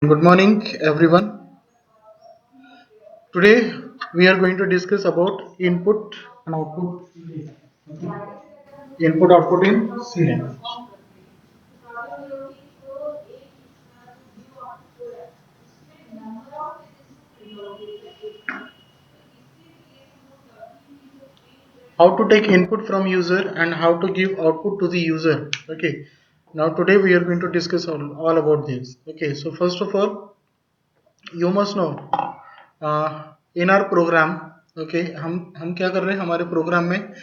Good morning, everyone. Today we are going to discuss about input and output. Input output in C language. How to take input from user and how to give output to the user. Okay. Now today we are going to discuss all about this. Okay. So first of all, you must know in our program. Okay. हम क्या कर रहे हैं हमारे programme में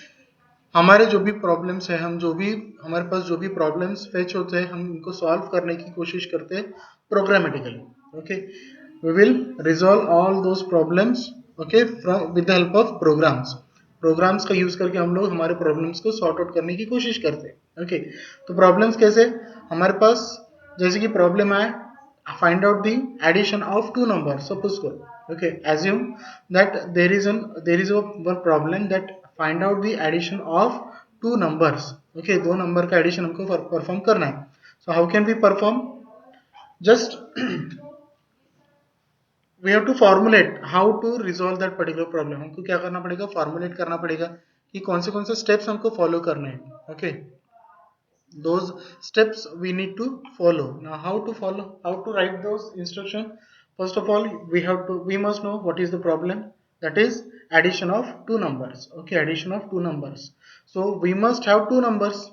हमारे जो भी प्रॉब्लम्स है हम जो भी हमारे पास जो भी प्रॉब्लम्स फेच होते हैं हम उनको सॉल्व करने की कोशिश करते हैं programmatically. Okay. We will resolve all those problems. Okay. From with the help of programs का यूज करके हम लोग हमारे प्रॉब्लम्स को सॉर्ट आउट करने की कोशिश करते हैं. ओके. तो प्रॉब्लम्स कैसे हमारे पास जैसे कि प्रॉब्लम आए find out the addition of two numbers. Suppose okay, assume that there is a one problem that find out the addition of two numbers. Okay, दो नंबर का एडिशन हमको परफॉर्म करना है. So how can we perform? Just we have to formulate how to resolve that particular problem. हमको क्या करना पड़ेगा? Formulate करना पड़ेगा कि कौन से स्टेप्स हमको फॉलो करने हैं. Okay. Those steps we need to follow. Now how to write those instruction? First of all we must know what is the problem, that is addition of two numbers. Okay, addition of two numbers. So we must have two numbers.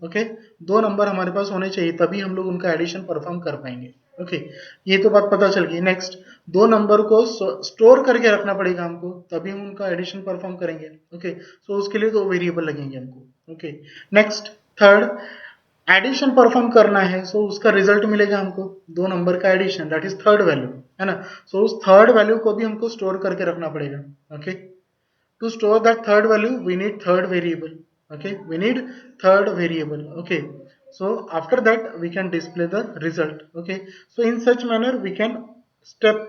Okay, दो number हमारे पास होने चाहिए तभी हम लोग उनका addition perform कर पाएंगे. ओके. ये तो बात पता चल गई. नेक्स्ट, दो नंबर को स्टोर करके रखना पड़ेगा हमको तभी हम उनका एडिशन परफॉर्म करेंगे. ओके. सो उसके लिए दो वेरिएबल लगेंगे हमको. Okay. Next, third, addition perform करना है. सो उसका रिजल्ट मिलेगा हमको दो नंबर का addition, that is third value, है ना. सो उस थर्ड वैल्यू को भी हमको स्टोर करके रखना पड़ेगा. Okay. To store that third value we need third variable. Okay, we need third variable. Okay, so after that we can display the result. Okay, so in such manner we can step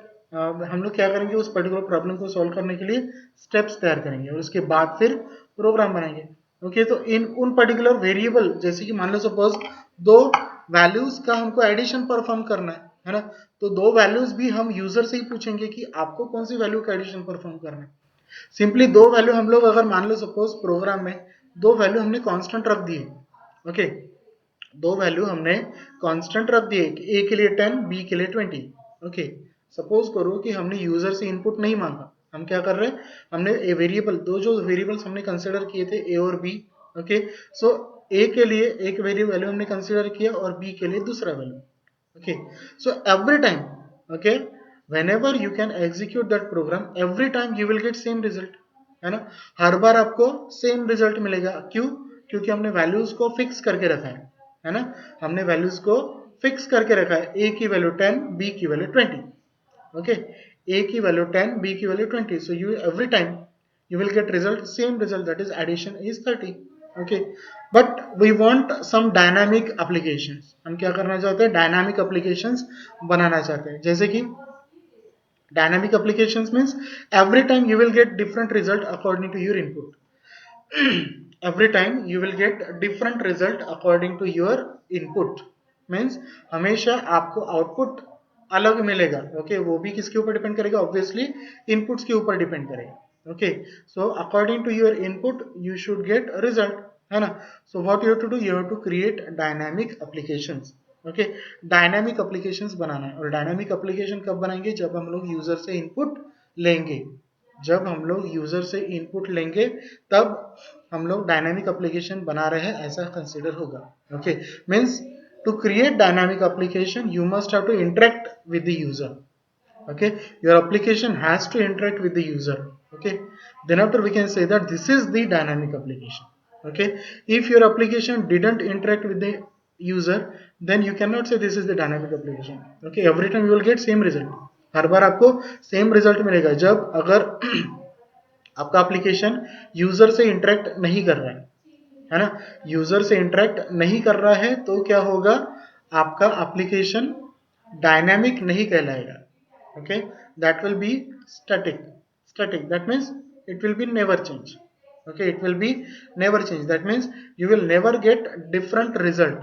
हम लोग क्या करेंगे उस particular problem को solve करने के लिए steps तैयार करेंगे और उसके बाद फिर प्रोग्राम बनाएंगे. ओके. तो इन उन पर्टिकुलर वेरिएबल जैसे कि मान लो सपोज दो वैल्यूज का हमको एडिशन परफॉर्म करना है ना. तो दो वैल्यूज भी हम यूजर से ही पूछेंगे कि आपको कौन सी वैल्यू का एडिशन परफॉर्म करना है. सिंपली दो वैल्यू हम लोग अगर मान लो सपोज प्रोग्राम में दो वैल्यू हमने कांस्टेंट रख दिए. ओके. दो वैल्यू हमने कांस्टेंट रख दिए, ए के लिए 10, बी के लिए 20. ओके. सपोज करो कि हमने यूजर से इनपुट नहीं मांगा. हम क्या कर रहे हैं, हमने ए वेरिएबल दो जो वेरिएबल्स हमने कंसीडर किए थे ए और बी. ओके. सो ए के लिए एक वैल्यू हमने कंसीडर किया और बी के लिए दूसरा value. Okay, so every time, okay, whenever you can execute that program, every time you will get same result, है ना. हर बार आपको सेम रिजल्ट मिलेगा. क्यों? क्योंकि हमने वैल्यूज को फिक्स करके रखा है ना. हमने वैल्यूज को फिक्स करके रखा है. ए की वैल्यू 10, बी की वैल्यू 20. ओके. ए की वैल्यू 10, बी की value 20. So you every time you will get result same result, that is addition is 30. Okay, but we want some dynamic applications. हम क्या करना चाहते हैं, डायनामिक applications बनाना चाहते हैं. जैसे कि dynamic applications means every time you will get different result according to your input. Every time you will get different result according to your input means हमेशा आपको आउटपुट अलग मिलेगा. ओके. वो भी किसके ऊपर डिपेंड करेगा, ऑब्वियसली इनपुट्स के ऊपर डिपेंड करेगा. Okay. So according to your input you should get result, है ना. So what you have to do, you have to create dynamic applications. Okay. Dynamic applications बनाना है. और डायनामिक एप्लीकेशन कब बनाएंगे, जब हम लोग यूजर से इनपुट लेंगे. जब हम लोग यूजर से इनपुट लेंगे तब हम लोग डायनामिक एप्लीकेशन बना रहे हैं ऐसा कंसीडर होगा. Okay. Means to create dynamic application you must have to interact with the user. Okay, your application has to interact with the user. Okay, then after we can say that this is the dynamic application. Okay, if your application didn't interact with the user then you cannot say this is the dynamic application. Okay, every time you will get same result. हर बार आपको same result मिलेगा जब अगर आपका application user से interact नहीं कर रहा है ना. यूजर से इंटरेक्ट नहीं कर रहा है तो क्या होगा, आपका एप्लीकेशन डायनामिक नहीं कहलाएगा. Okay. That will be static that means it will be never change. Okay, it will be never change. That means you will never get different result.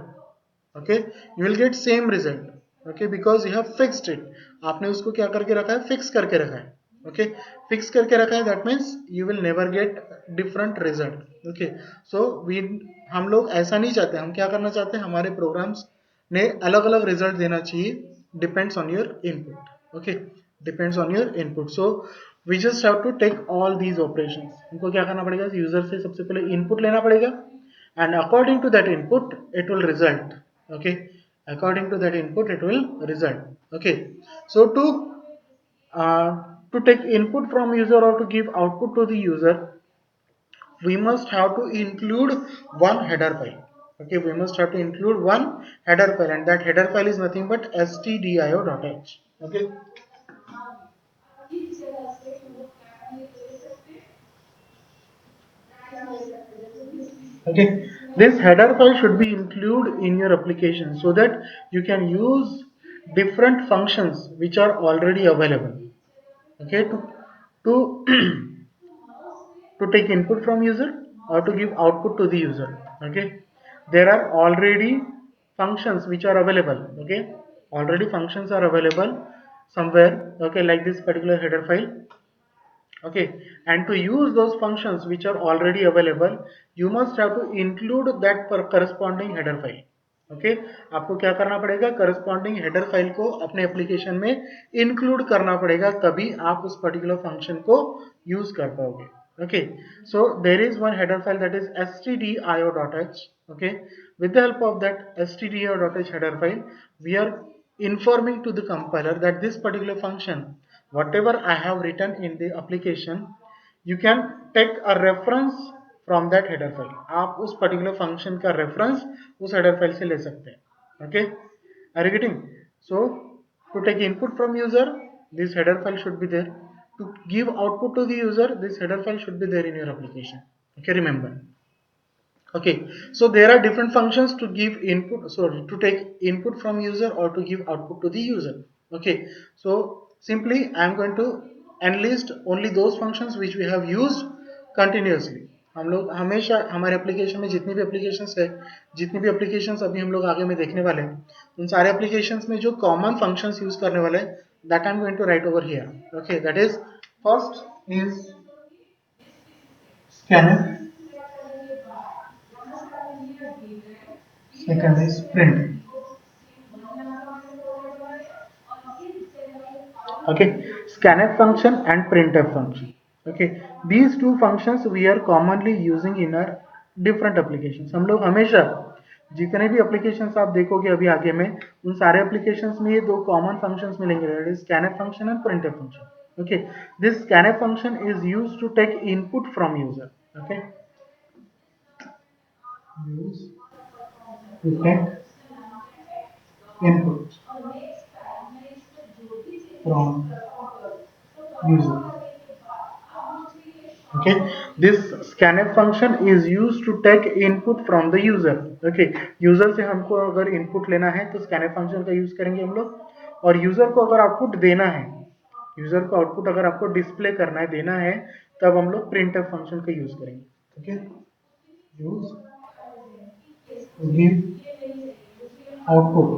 Okay, you will get same result, okay, because you have fixed it, आपने उसको क्या करके रखा है, fix करके रखा है, okay, fix करके रखा है, that means you will never get different result, okay. So we, हम लोग ऐसा नहीं चाहते, हम क्या करना चाहते हैं, हमारे प्रोग्राम्स ने अलग अलग रिजल्ट देना चाहिए, depends on your input, okay, depends on your input. So we just have to take all these operations, हमको क्या करना पड़ेगा, यूजर से सबसे पहले इनपुट लेना पड़ेगा, and according to that input it will result, okay, according to that input it will result, okay. So to take input from user or to give output to the user, we must have to include one header file, okay, we must have to include one header file, and that header file is nothing but stdio.h, okay. Okay, this header file should be included in your application so that you can use different functions which are already available. Okay, to to take input from user or to give output to the user. Okay, there are already functions which are available. Okay, already functions are available somewhere. Okay, like this particular header file, okay, and to use those functions which are already available, you must have to include that corresponding header file, okay, आपको क्या करना पड़ेगा, corresponding header file को अपने application में include करना पड़ेगा, तभी आप उस particular function को use कर पाओगे, okay. So there is one header file, that is stdio.h, okay. With the help of that stdio.h header file, we are informing to the compiler that this particular function, whatever I have written in the application, you can take a reference from that header file, आप उस particular function का reference उस header file से ले सकते हैं, okay. Are you getting? So to take input from user, this header file should be there, to give output to the user, this header file should be there in your application, okay, remember. Okay, so there are different functions to give input, sorry, to take input from user or to give output to the user, okay. So simply I am going to enlist only those functions which we have used continuously, हम लोग हमेशा हमारे application में जितनी भी applications है, जितनी भी एप्लीकेशंस अभी हम लोग आगे में देखने वाले हैं, उन सारे एप्लीकेशंस में जो कॉमन फंक्शंस यूज करने वाले हैं, that I am going to write over here, okay, that is first is scanf, second is print, okay, scanf function and printf function, okay, these two functions we are commonly using in our different applications, हम लोग हमेशा जितने भी applications आप देखोगे अभी आगे में, उन सारे applications में ये दो common functions मिलेंगे, that is scanf function and printf function, okay. This scanf function is used to take input from user, okay, use to take input from user, okay. This scanf function is used to take input from the user, okay. user से हमको अगर input लेना है तो scanf function का use करेंगे हम लोग, और user को अगर output देना है, user को output अगर आपको display करना है, देना है, तब हम लोग printf function का use करेंगे, okay. use to give output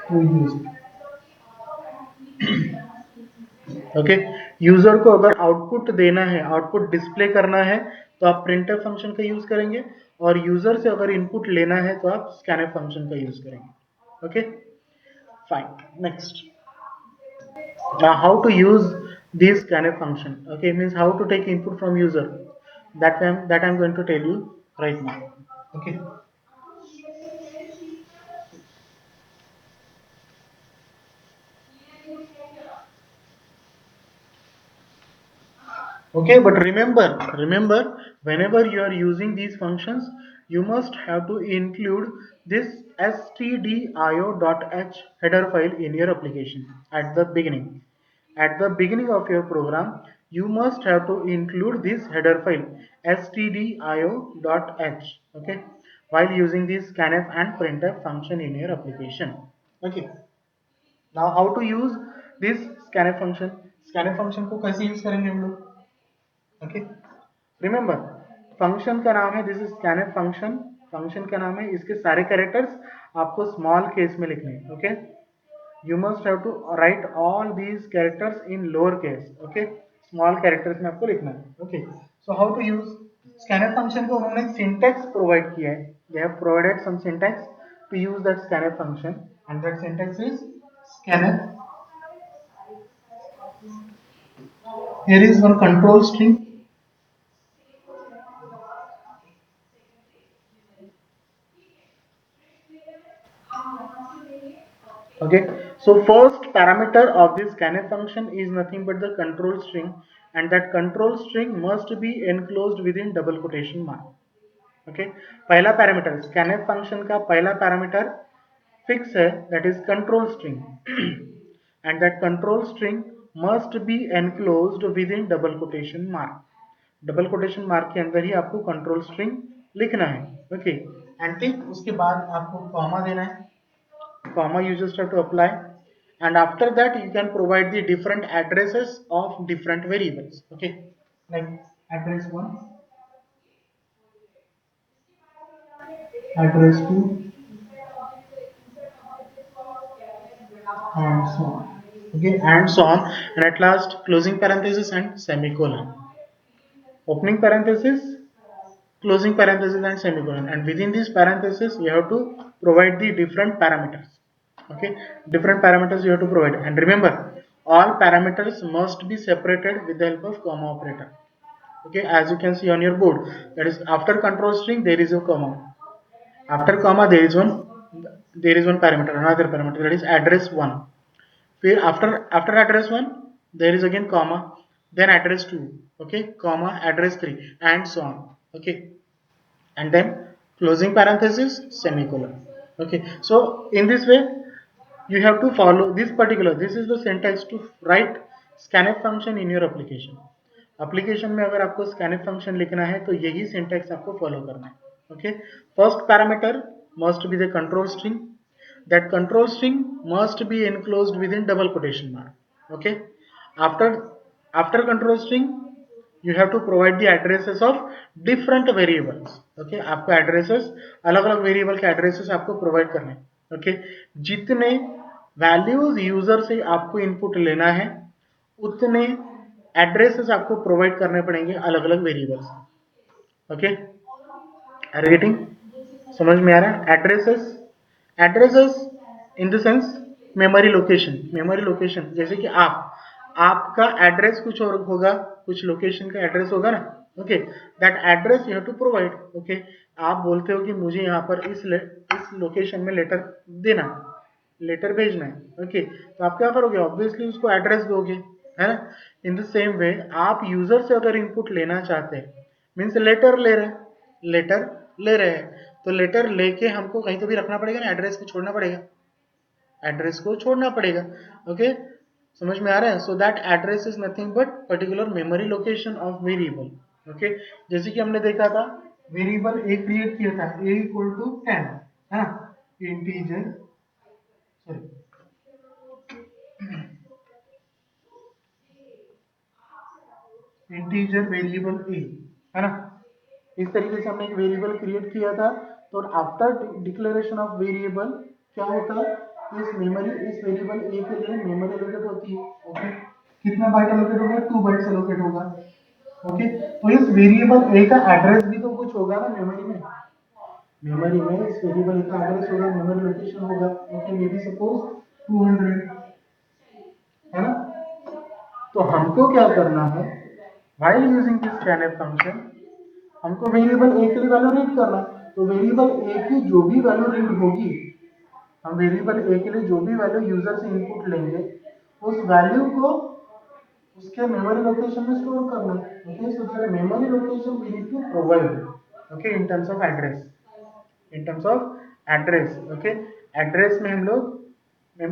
to user, okay, user को अगर आउटपुट देना है, आउटपुट डिस्प्ले करना है, तो आप प्रिंटफ फंक्शन का यूज करेंगे, और यूजर से अगर इनपुट लेना है तो आप स्कैनफ फंक्शन का यूज करेंगे, okay, fine. Next, now how to use this scanf function, okay, means how to take input from user, that I'm going to tell you right now, okay. Okay, but remember, whenever you are using these functions, you must have to include this stdio.h header file in your application at the beginning. At the beginning of your program, you must have to include this header file stdio.h, okay, while using this scanf and printf function in your application, okay. Now how to use this scanf function, scanf function को कैसे use करेंगे हम लोग, okay, remember function का नाम है, this is scanf function, function का नाम है, इसके सारे कैरेक्टर्स आपको स्मॉल केस में लिखने हैं, okay. You must have to write all these characters in lower case, okay, small characters में आपको लिखना है, okay. So how to use scanner function को उन्होंने सिंटैक्स प्रोवाइड किया है, they have provided some syntax to use that scanner function and that syntax is scanner. Here is one control string. Okay, so first parameter of this scanf function is nothing but the control string, and that control string must be enclosed within double quotation mark. Okay, पहला parameter scanf function का पहला parameter fix है, that is control string and that control string must be enclosed within double quotation mark. Double quotation mark के अंदर ही आपको control string लिखना है, okay. And ठीक उसके बाद आपको कॉमा देना है, comma you just have to apply, and after that you can provide the different addresses of different variables, okay, like address 1, address 2, and so on, okay, and so on, and at last closing parenthesis and semicolon, opening parenthesis, closing parenthesis and semicolon, and within these parentheses you have to provide the different parameters, okay, different parameters you have to provide, and remember all parameters must be separated with the help of comma operator, okay, as you can see on your board, that is after control string there is a comma, after comma there is one parameter, another parameter, that is address 1, after address 1 there is again comma, then address 2, okay, comma address 3, and so on, okay, and then closing parenthesis semicolon, okay. So in this way you have to follow this is the syntax to write scanf function in your application. Application में अगर आपको scanf function लिखना है तो यही syntax आपको follow करना है, okay. First parameter must be the control string, that control string must be enclosed within double quotation mark, okay. after after control string you have to provide the addresses of different variables, okay, आपको addresses अलग अलग variable के addresses आपको provide करने हैं, okay. जितने values user से आपको इनपुट लेना है उतने एड्रेसेस आपको प्रोवाइड करने पड़ेंगे अलग अलग वेरिएबल्स, ओके। आर गेटिंग, समझ में आ रहा है? Addresses in the sense memory location, जैसे कि आपका एड्रेस कुछ और होगा, कुछ लोकेशन का एड्रेस होगा ना, okay, that address you have to provide, okay. आप बोलते हो कि मुझे यहाँ पर इस लोकेशन में लेटर भेजना है, ओके, तो आप क्या करोगे, ऑब्वियसली उसको एड्रेस दोगे, है ना। इन द सेम वे आप यूजर से अगर इनपुट लेना चाहते हैं, मीन्स लेटर ले रहे हैं तो लेटर लेके हमको कहीं तो भी रखना पड़ेगा ना, एड्रेस को छोड़ना पड़ेगा, ओके, समझ में आ रहा है? So that address is nothing but particular memory location of variable, okay. जैसे कि हमने देखा था वेरिएबल ए क्रिएट किया था, a इक्वल टू 10, है ना, इंटीजर सॉरी इंटीजर वेरिएबल ए, है ना। इस तरीके से हमने एक वेरिएबल क्रिएट किया था, तो आफ्टर डिक्लेरेशन ऑफ वेरिएबल क्या होता है, इस वेरिएबल ए के लिए मेमोरी एलोकेट होती है, ओके। कितना बाइट एलोकेट होगा, 2 बाइट्स एलोकेट होगा, ओके। तो इस वेरिएबल ए का एड्रेस भी तो कुछ होगा ना मेमोरी में, इस वेरिएबल ए का एड्रेस होगा, मेमोरी लोकेशन होगा, ओके, मे बी सपोज 200, है ना। तो हमको क्या करना है, while using this scanf function हमको वेरिएबल ए के लिए वैल्यू रीड करना, तो वेरिएबल ए की जो भी वैल्यू रीड होगी, हम वेरिएबल ए के लिए जो भी वैल्यू यूजर से इनपुट लेंगे उस वैल्यू को उसके मेमोरी लोकेशन में स्टोर करना, okay. So that memory location we need to provide, okay, in terms of address, okay. Address में हम लोग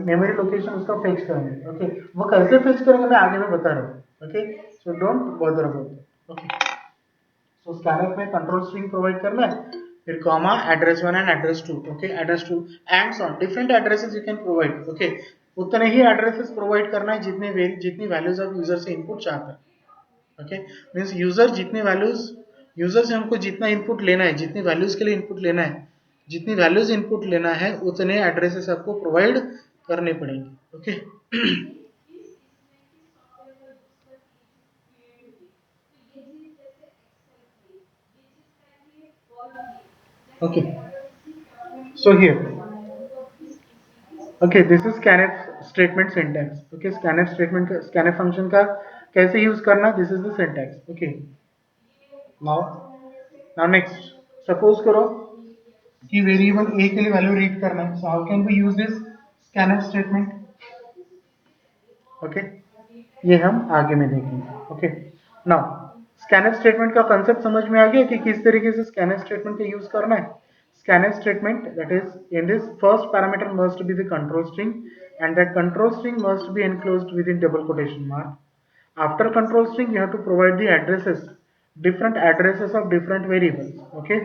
मेमोरी लोकेशन उसका फिक्स करेंगे, ओके। वो कैसे फिक्स करेंगे मैं आगे में बता रहा हूँ, okay. So don't bother about, okay. So scanf में कंट्रोल स्ट्रिंग प्रोवाइड करना है, फिर comma address 1 and address 2, okay, address 2 and so on, different addresses you can provide, okay. उतने ही एड्रेसेस प्रोवाइड करना है जितनी वैल्यूज ऑफ यूजर से input चाहता है, ओके। मींस यूजर जितनी वैल्यूज यूजर से हमको जितना इनपुट लेना है, जितनी वैल्यूज के लिए इनपुट लेना है, जितनी वैल्यूज इनपुट लेना है उतने एड्रेसेस आपको प्रोवाइड करने पड़ेंगे। Okay okay so here okay this is scanf statement syntax. Okay scanf statement का, scanf फंक्शन का कैसे यूज करना, this is the syntax. Okay now now next suppose करो कि वेरिएबल ए के लिए वैल्यू रीड करना है, so how can we use this scanf statement. Okay ये हम आगे में देखेंगे। ओके नाउ स्कैनफ स्टेटमेंट का कंसेप्ट समझ में आ गया कि किस तरीके से स्कैनफ स्टेटमेंट का यूज करना है। Scanf statement that is in this first parameter must be the control string and that control string must be enclosed within double quotation mark. After control string you have to provide the addresses, different addresses of different variables. Okay,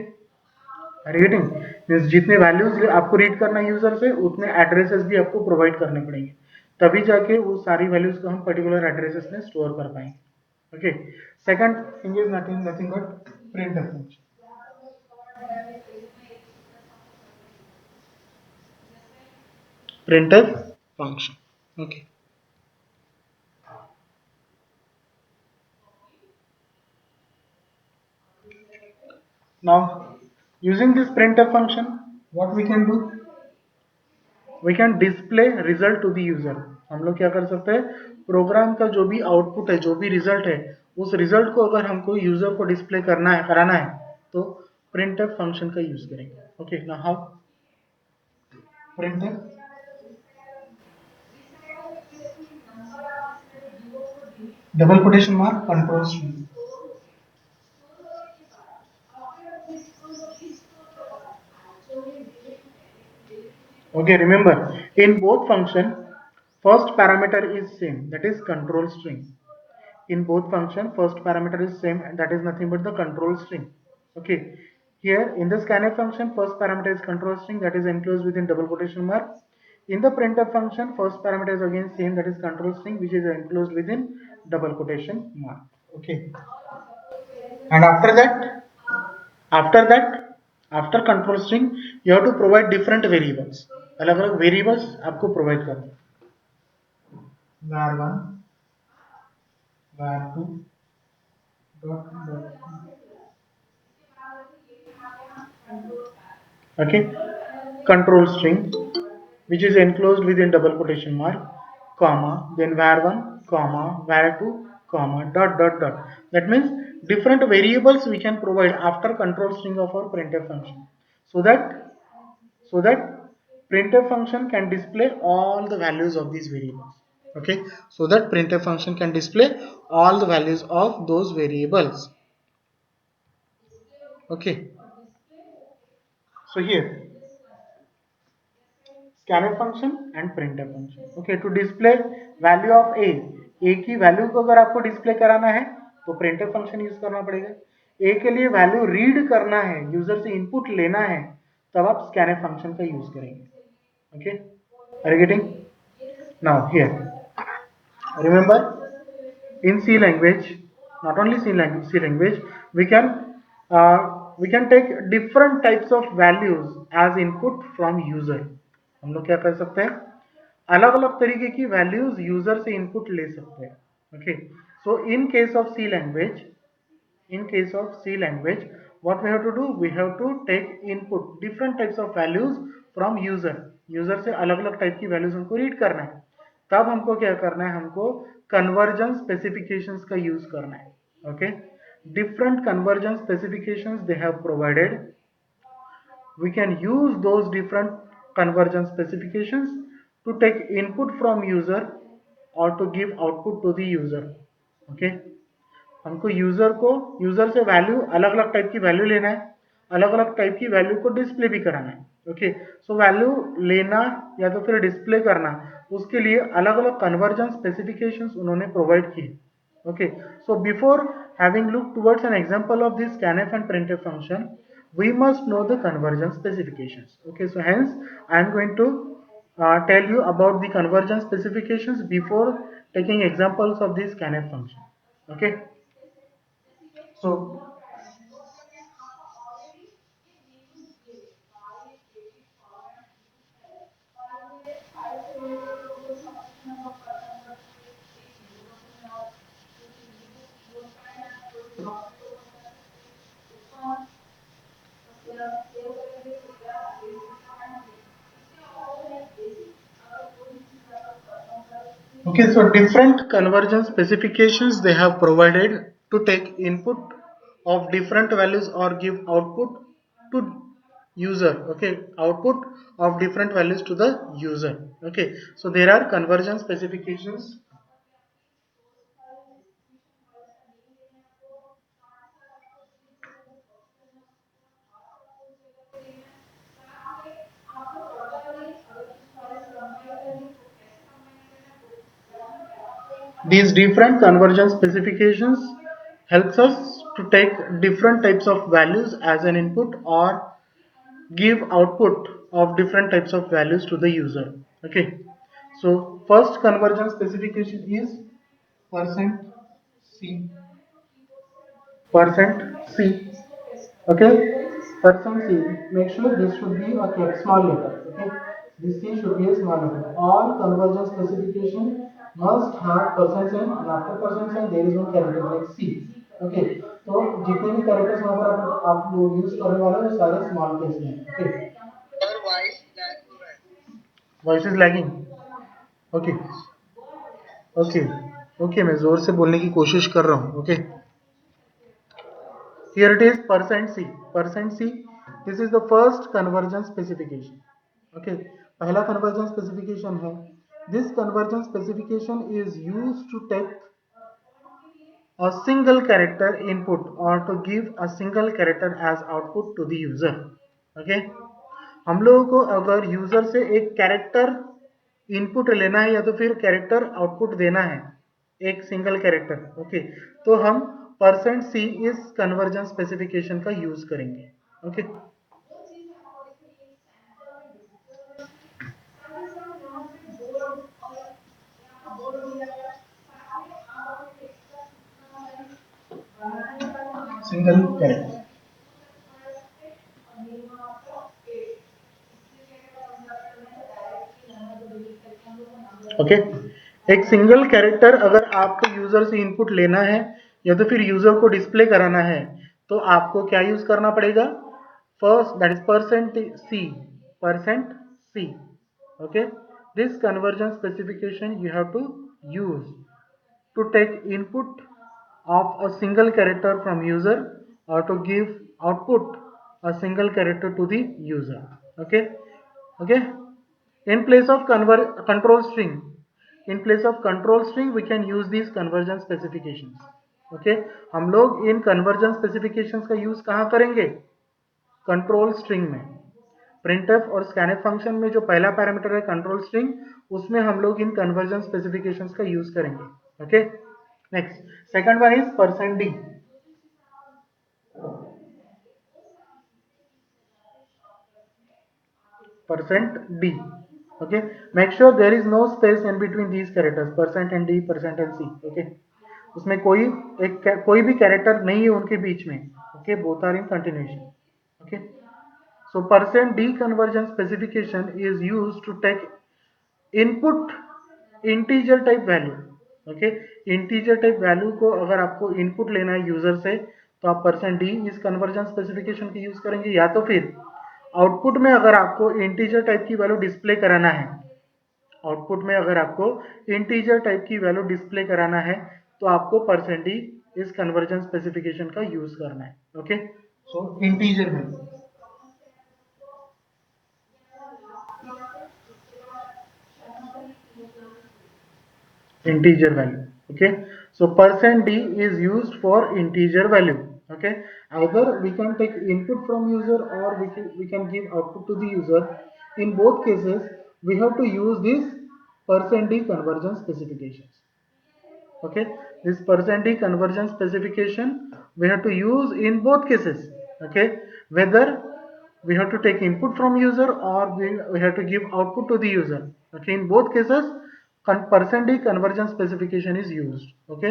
are you getting? Means जितने values आपको read करना है user से उतने addresses भी आपको provide करने पड़ेंगे, तभी जाके वो सारी वैल्यूज को हम पर्टिकुलर एड्रेसेस में स्टोर कर पाएंगे। Okay second thing is nothing nothing but printf function. Printf function okay now using this printf function what we can do, we can display result to the user। हम लोग क्या कर सकते हैं, programme का जो भी आउटपुट है, जो भी रिजल्ट है, उस रिजल्ट को अगर हमको यूजर को डिस्प्ले करना है, कराना है, तो printf फंक्शन का यूज करेंगे। Okay now how printf double quotation mark control string. Okay, remember in both function first parameter is same, that is control string. In both function first parameter is same and that is nothing but the control string. Okay, here in the scanf function first parameter is control string that is enclosed within double quotation mark. In the printf function first parameter is again same, that is control string which is enclosed within double quotation mark. Okay, and after that after control string you have to provide different variables, अलग अलग variables आपको provide करना है, var1 var2 dot okay control string which is enclosed within double quotation mark comma then var1 comma var2 comma dot. That means different variables we can provide after control string of our printf function, so that printf function can display all the values of these variables. Okay, so that printf function can display all the values of those variables. Okay, so here scanf function and printf function. Okay, to display value of a की value को अगर आपको display कराना है तो printf function use करना पड़ेगा। a के लिए वैल्यू रीड करना है, यूजर से इनपुट लेना है, तब आप scanf फंक्शन का यूज करेंगे। Okay, are you getting? Now here remember in C language, not only C language, we can take different types of values as input from user। हम लोग क्या कर सकते हैं, अलग अलग तरीके की वैल्यूज यूजर से इनपुट ले सकते हैं। Okay, so in case of C language, in case of C language what we have to do, we have to take input different types of values from user से अलग अलग type की values हमको read करना है, तब हमको क्या करना है, हमको कन्वर्जन स्पेसिफिकेशंस का यूज करना है। Okay, different conversion specifications they have provided, we can use those different conversion specifications to take input from user or to give output to the user। okay, हमको यूजर से value अलग अलग type की value लेना है, अलग अलग type की वैल्यू को डिस्प्ले भी कराना है। ओके, सो वैल्यू लेना या तो फिर डिस्प्ले करना, उसके लिए अलग अलग कन्वर्जन स्पेसिफिकेशंस उन्होंने प्रोवाइड किए। Okay, so before having looked towards an example of this scanf and printf function, we must know the conversion specifications। okay, so hence I am going to tell you about the conversion specifications before taking examples of this scanf function। okay, so Okay, so different convergence specifications they have provided to take input of different values or give output to user. Okay, output of different values to the user. Okay, so there are convergence specifications. These different convergence specifications helps us to take different types of values as an input or give output of different types of values to the user. Okay, so first convergence specification is percent C, percent C. Okay, percent C. Make sure this should be a small letter. Okay, this C should be a small letter. All convergence specification must have percent sign, and after percent sign there is one character like C. Okay, तो जितने भी characters वहाँ पर आप लोग use करने वाले हो वो सारे स्मॉल केस में. Okay, voice is lagging. Okay, okay, okay, मैं जोर से बोलने की कोशिश कर रहा हूँ. Okay, here it is percent C. Percent C. This is the first convergence specification. Okay, पहला convergence specification है. This convergence specification is used to take a single character input or to give a single character as output to the user. Okay, हम लोगों को अगर user से एक character input लेना है या तो फिर कैरेक्टर आउटपुट देना है, एक सिंगल कैरेक्टर. ओके, तो हम परसेंट सी इस कन्वर्जन स्पेसिफिकेशन का यूज करेंगे. Okay, single character. ओके, एक सिंगल कैरेक्टर अगर आपको यूजर से इनपुट लेना है या तो फिर यूजर को डिस्प्ले कराना है तो आपको क्या यूज करना पड़ेगा? First that is percent C. Percent C. Okay, this conversion specification you have to use to take input of a single character from user or to give output a single character to the user. Okay, okay, in place of control string, in place of control string we can use these conversion specifications. Okay, हम लोग इन conversion specifications का use कहाँ करेंगे? Control string में. printf और scanf function में जो पहला पैरामीटर है कंट्रोल स्ट्रिंग, उसमें हम लोग इन कन्वर्जन स्पेसिफिकेशंस का यूज करेंगे. Okay, next second one is percent D. Percent D. Okay, make sure there is no space in between these characters percent and D, percent and C. Okay, उसमें कोई भी character नहीं है उनके बीच में. Okay, both are in continuation. Okay, so percent d conversion specification is used to take input integer type value. Okay, integer type value को अगर आपको इनपुट लेना है यूजर से तो आप परसेंट डी इस कन्वर्जन स्पेसिफिकेशन की यूज करेंगे, या तो फिर आउटपुट में अगर आपको इंटीजर टाइप की वैल्यू डिस्प्ले कराना है, आउटपुट में अगर आपको इंटीजर टाइप की वैल्यू डिस्प्ले कराना है तो आपको परसेंट डी इस कन्वर्जन स्पेसिफिकेशन का यूज करना है. Okay, so integer value, integer value. Okay, so percent d is used for integer value. Okay, either we can take input from user or we can give output to the user. In both cases we have to use this percent d conversion specifications. Okay, this percent d conversion specification we have to use in both cases. Okay, whether we have to take input from user or we have to give output to the user. Okay, in both cases percent d conversion specification is used. Okay,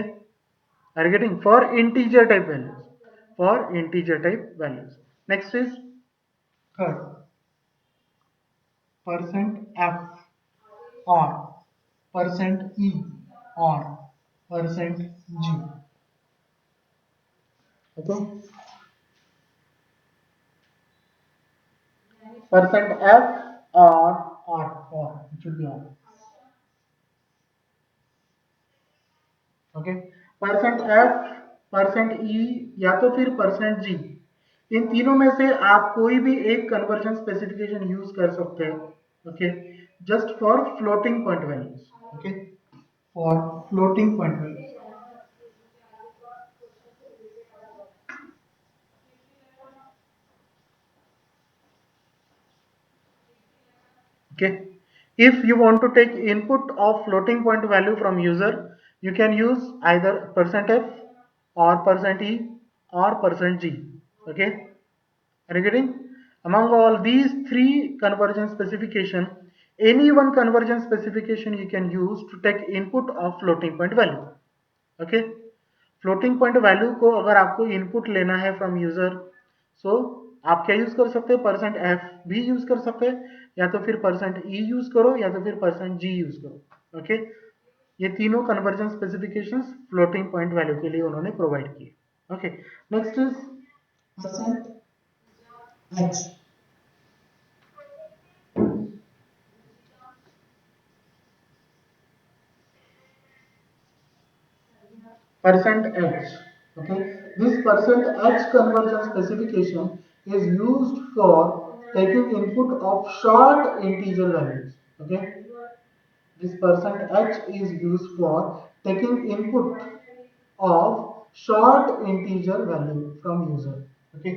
are you getting? For integer type values, for integer type values. Next is third, percent f or percent e or percent g. Okay, percent f or it should be or. Percent F, percent ई या तो फिर percent जी, इन तीनों में से आप कोई भी एक कन्वर्जन स्पेसिफिकेशन यूज कर सकते हैं, okay, just for floating point values, okay, for floating point values. Okay. If you want to take input of floating point value from user, you can use either percent %f or percent %e or percent %g. Okay. Are you getting? Among all these three conversion specification, any one conversion specification you can use to take input of floating point value. Okay. Floating point value को अगर आपको input लेना है from user, सो आप क्या use कर सकते हैं, परसेंट एफ भी यूज कर सकते हैं, या तो फिर परसेंट ई यूज करो, या तो फिर परसेंट जी यूज करो। ओके, ये तीनों conversion specifications floating point value के लिए उन्होंने प्रोवाइड किए। Okay, next is percent H. percent h, okay, this percent h conversion specification is used for taking input of short integer values, okay, this percent h is used for taking input of short integer value from user, okay.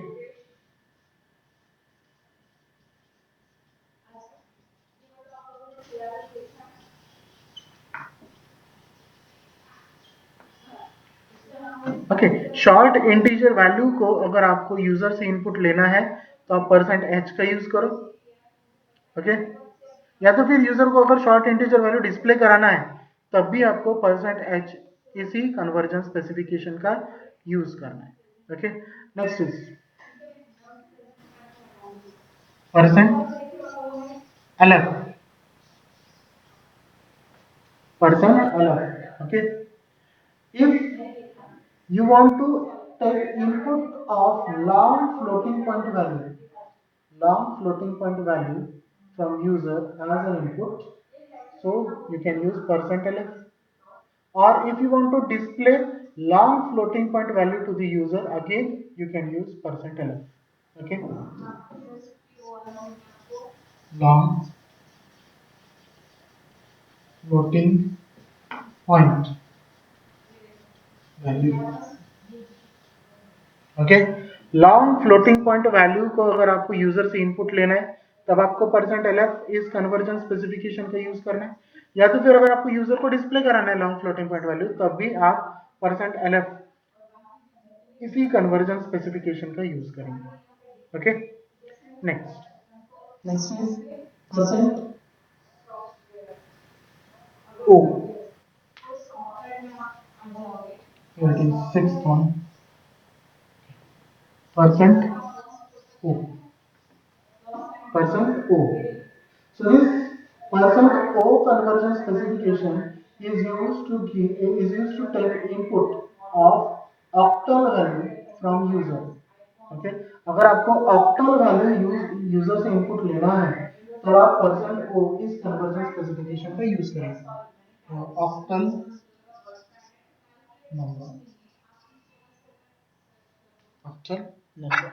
Okay, short integer value को अगर आपको user से input लेना है तो आप percent H का use करो, ओके, या तो फिर यूजर को अगर शॉर्ट इंटीजर वैल्यू डिस्प्ले कराना है तब भी आपको परसेंट एच इसी कन्वर्जन स्पेसिफिकेशन का यूज करना है, ओके। नेक्स्ट इज परसेंट अलग, परसेंट अलग, okay. If you want to take input of long floating point value, long floating point value from user as an input, so you can use percent %lf, or if you want to display long floating point value to the user, again you can use percent %lf, okay, long floating point value, okay. Long floating point value को अगर आपको user से input लेना है तब आपको percent LF इस conversion specification का यूज करना है, या तो फिर अगर आपको यूजर को डिस्प्ले कराना है लॉन्ग फ्लोटिंग पॉइंट वैल्यू तब भी आप परसेंट एलएफ इसी कन्वर्जन स्पेसिफिकेशन का यूज करेंगे, okay. Next, next is percent O, it is sixth one, percent o, percent o. So this percent O conversion specification is used to take input of octal value from user. Okay, अगर आपको octal value user से input लेना है तो आप percent O इस conversion specification का use करेंगे। octal number, octal number,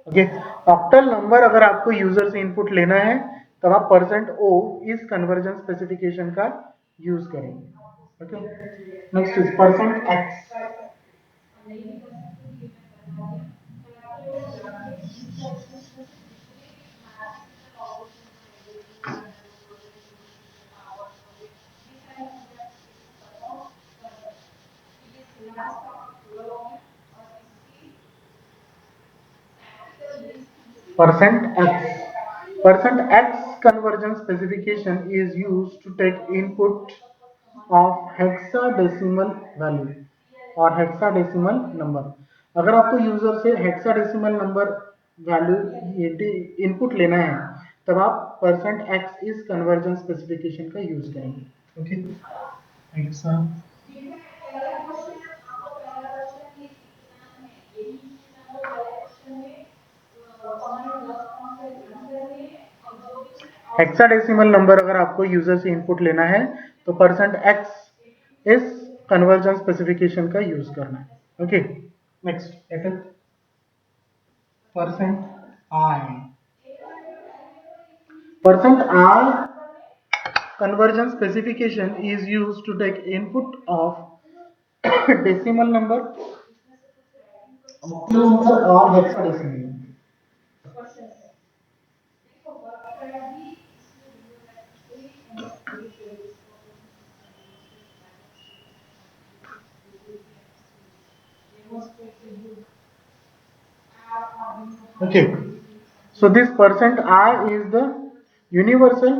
okay. Octal number अगर आपको यूजर से इनपुट लेना है तब आप परसेंट ओ इस कन्वर्जन स्पेसिफिकेशन का यूज करेंगे, okay. Next is percent x, percent x, percent x conversion specification is used to take input of hexadecimal value और hexadecimal number। अगर आपको यूजर से hexadecimal number वैल्यू इनपुट लेना है तब आप परसेंट एक्स इस कन्वर्जन स्पेसिफिकेशन का यूज करेंगे, ओके। हेक्सा, हेक्साडेसिमल नंबर अगर आपको यूजर से इनपुट लेना है तो %x इस कन्वर्जन स्पेसिफिकेशन का यूज करना है। Okay, next it is %i। %i conversion specification is used to take input of decimal number, octal number or hexadecimal number. Okay, so this %i is the universal,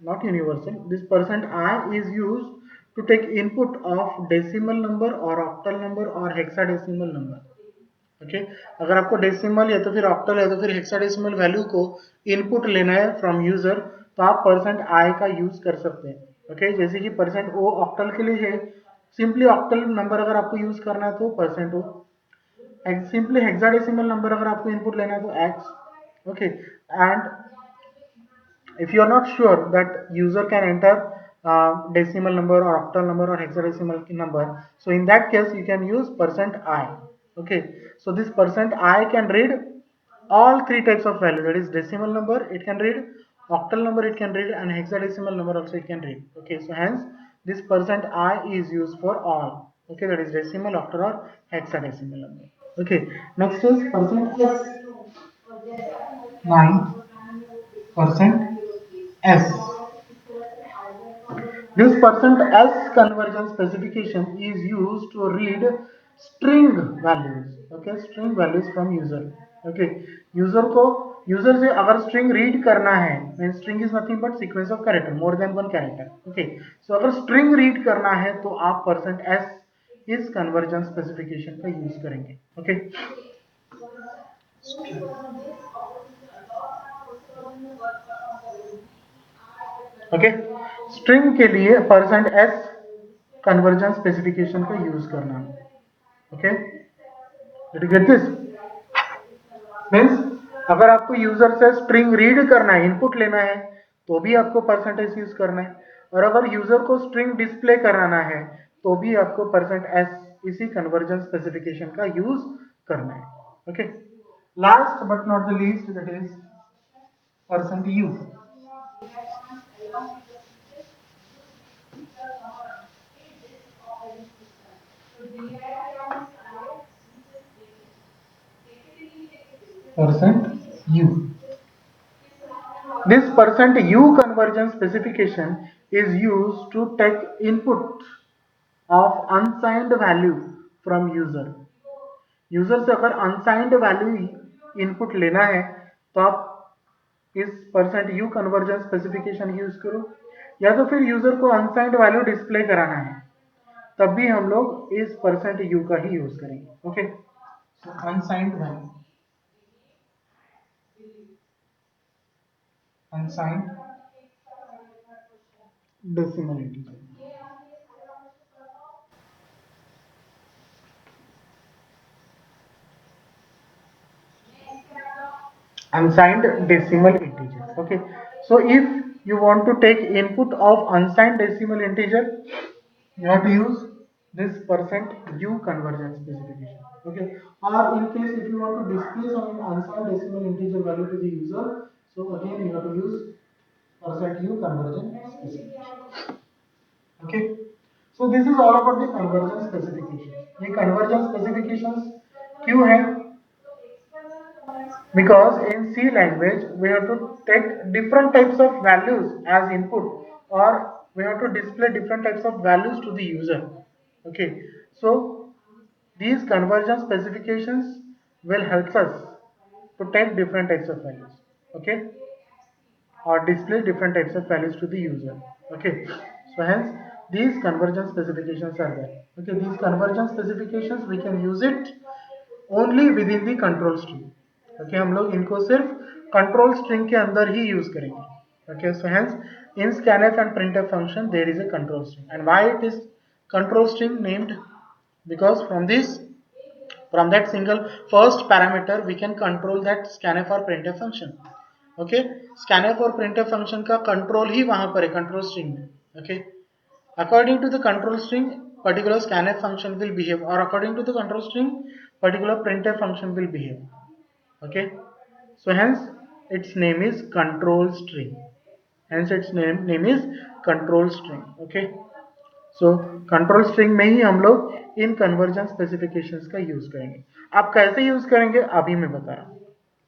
not universal. This %i is used to take input of decimal number or octal number or hexadecimal number. Okay अगर आपको decimal या तो फिर octal या तो फिर hexadecimal value को input लेना है फ्रॉम यूजर तो आप %i का यूज कर सकते हैं। ओके जैसे कि %o ऑक्टल के लिए है, सिंपली ऑक्टल नंबर अगर आपको यूज करना है तो %o, सिंपली हेक्साडेसिमल नंबर अगर आपको इनपुट लेना है तो x। Okay and if you are not sure that user can enter decimal number or octal number or hexadecimal number, so in that case you can use %i। okay, so this %i can read all three types of value, that is decimal number it can read, octal number it can read, and hexadecimal number also it can read। okay, so hence this %i is used for all, okay, that is decimal, octal or hexadecimal number। okay, next is %9%s। This %s conversion specification is used to read string values, okay, string values from user। okay, user से अगर string read करना है, mean string is nothing but sequence of character, more than one character. Okay, so अगर string read करना है तो आप %s इस कन्वर्जन स्पेसिफिकेशन का यूज करेंगे। ओके, ओके, स्ट्रिंग के लिए %s कन्वर्जन स्पेसिफिकेशन का यूज करना। Okay, did you get this? Means अगर आपको यूजर से स्ट्रिंग रीड करना है, इनपुट लेना है, तो भी आपको % यूज करना है, और अगर यूजर को स्ट्रिंग डिस्प्ले कराना है तो भी आपको %s इसी कन्वर्जन स्पेसिफिकेशन का यूज करना है। Okay, last but not the least that is %u। %u, this %u conversion specification is used to take input of unsigned value from user। User से अगर अनसाइंड वैल्यू इनपुट लेना है तो आप इस %u कन्वर्जन स्पेसिफिकेशन यूज करो, या तो फिर यूजर को अनसाइंड वैल्यू डिस्प्ले कराना है तब भी हम लोग इस %u का ही यूज करेंगे। Okay, so unsigned value, unsigned decimal integer, unsigned decimal integer। okay, so if you want to take input of unsigned decimal integer, you have to use this %u conversion specification। okay, or in case if you want to display some unsigned decimal integer value to the user, so again you have to use %u conversion specification। okay, so this is all about the conversion specification। ये conversion specifications क्यों है? Because in C language we have to take different types of values as input, or we have to display different types of values to the user। okay, so these conversion specifications will help us to take different types of values, okay, or display different types of values to the user। okay, so hence these conversion specifications are there। okay, these conversion specifications we can use it only within the control string. Okay, हम लोग इनको सिर्फ control string के अंदर ही use करेंगे। Okay, so hence in scanf and printf function there is a control string, and why it is control string named? Because from that single first parameter we can control that scanf or printf function। Okay, scanf और printf function का control ही वहां पर है, control string में। Okay, according to the control string particular scanf function will behave, or according to the control string particular printf function will behave. Okay, so hence its name is control string, hence its name is control string. Okay, so control string में ही हम लोग इन conversion specifications का use करेंगे। आप कैसे use करेंगे अभी मैं बता रहा हूँ।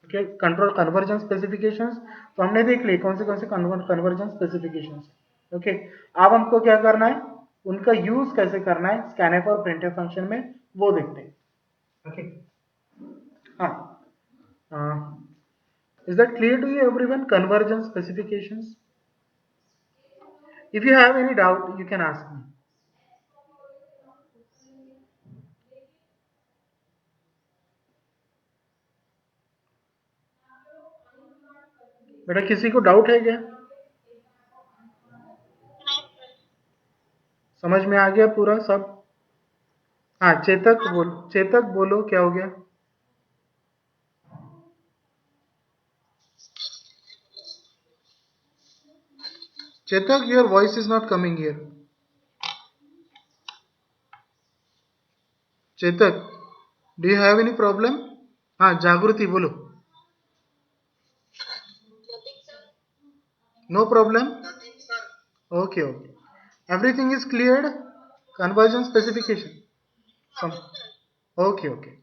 ओके, कंट्रोल कन्वर्जन स्पेसिफिकेशंस तो हमने देख लिए कौन से कन्वर्जन स्पेसिफिकेशंस। ओके, अब हमको क्या करना है, उनका यूज कैसे करना है स्कैनफ और प्रिंटफ फंक्शन में, वो देखते हैं। ओके, हाँ, is that clear to you everyone, convergence specifications? If you have any doubt you can ask me. बेटा किसी को डाउट है क्या? समझ में आ गया पूरा सब? हाँ, चेतक बोलो क्या हो गया? Chetak, your voice is not coming here. Chetak, do you have any problem? हाँ, जागृति बोलो। No problem? Okay, okay. Everything is cleared? Conversion specification? Some. Okay, okay.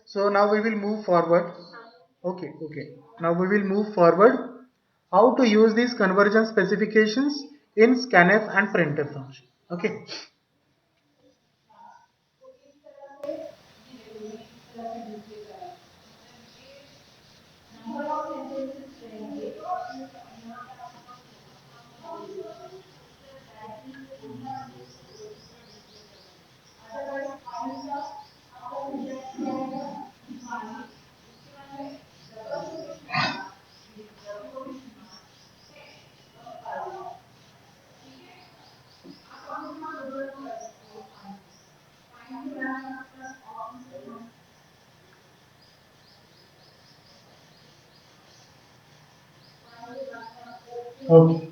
So now we will move forward. Okay, okay. Now we will move forward. How to use these conversion specifications in scanf and printf function. Okay. Okay.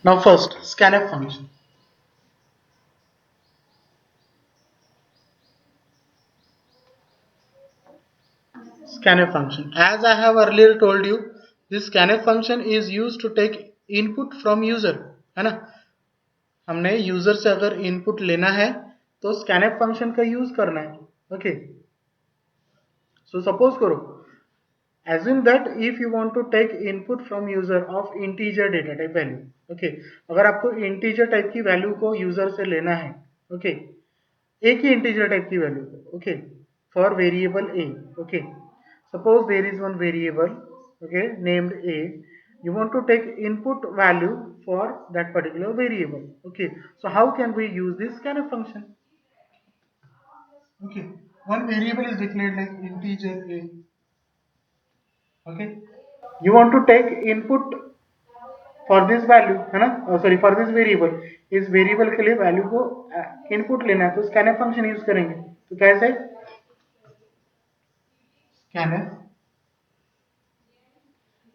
Now first, scanf function. Scanf function. As I have earlier told you, this scanf function is used to take input from user, है ना? हमने user से अगर input लेना है तो scanf function का use करना है। ओके, सो सपोज करो, assume that if you want to take input from user of integer data type value, okay, अगर आपको integer टाइप की वैल्यू को यूजर से लेना है, ओके, एक ही integer टाइप की वैल्यू को, okay, for variable a, okay, suppose there is one variable, okay, named a, you want to take input value for that particular variable. Okay, so how can we use this kind of function? Okay, one variable is declared like integer a. Okay, you want to take input for this value, है ना, sorry for this variable, इस variable के लिए value को input लेना है तो scanf function use करेंगे। तो कैसे? scanf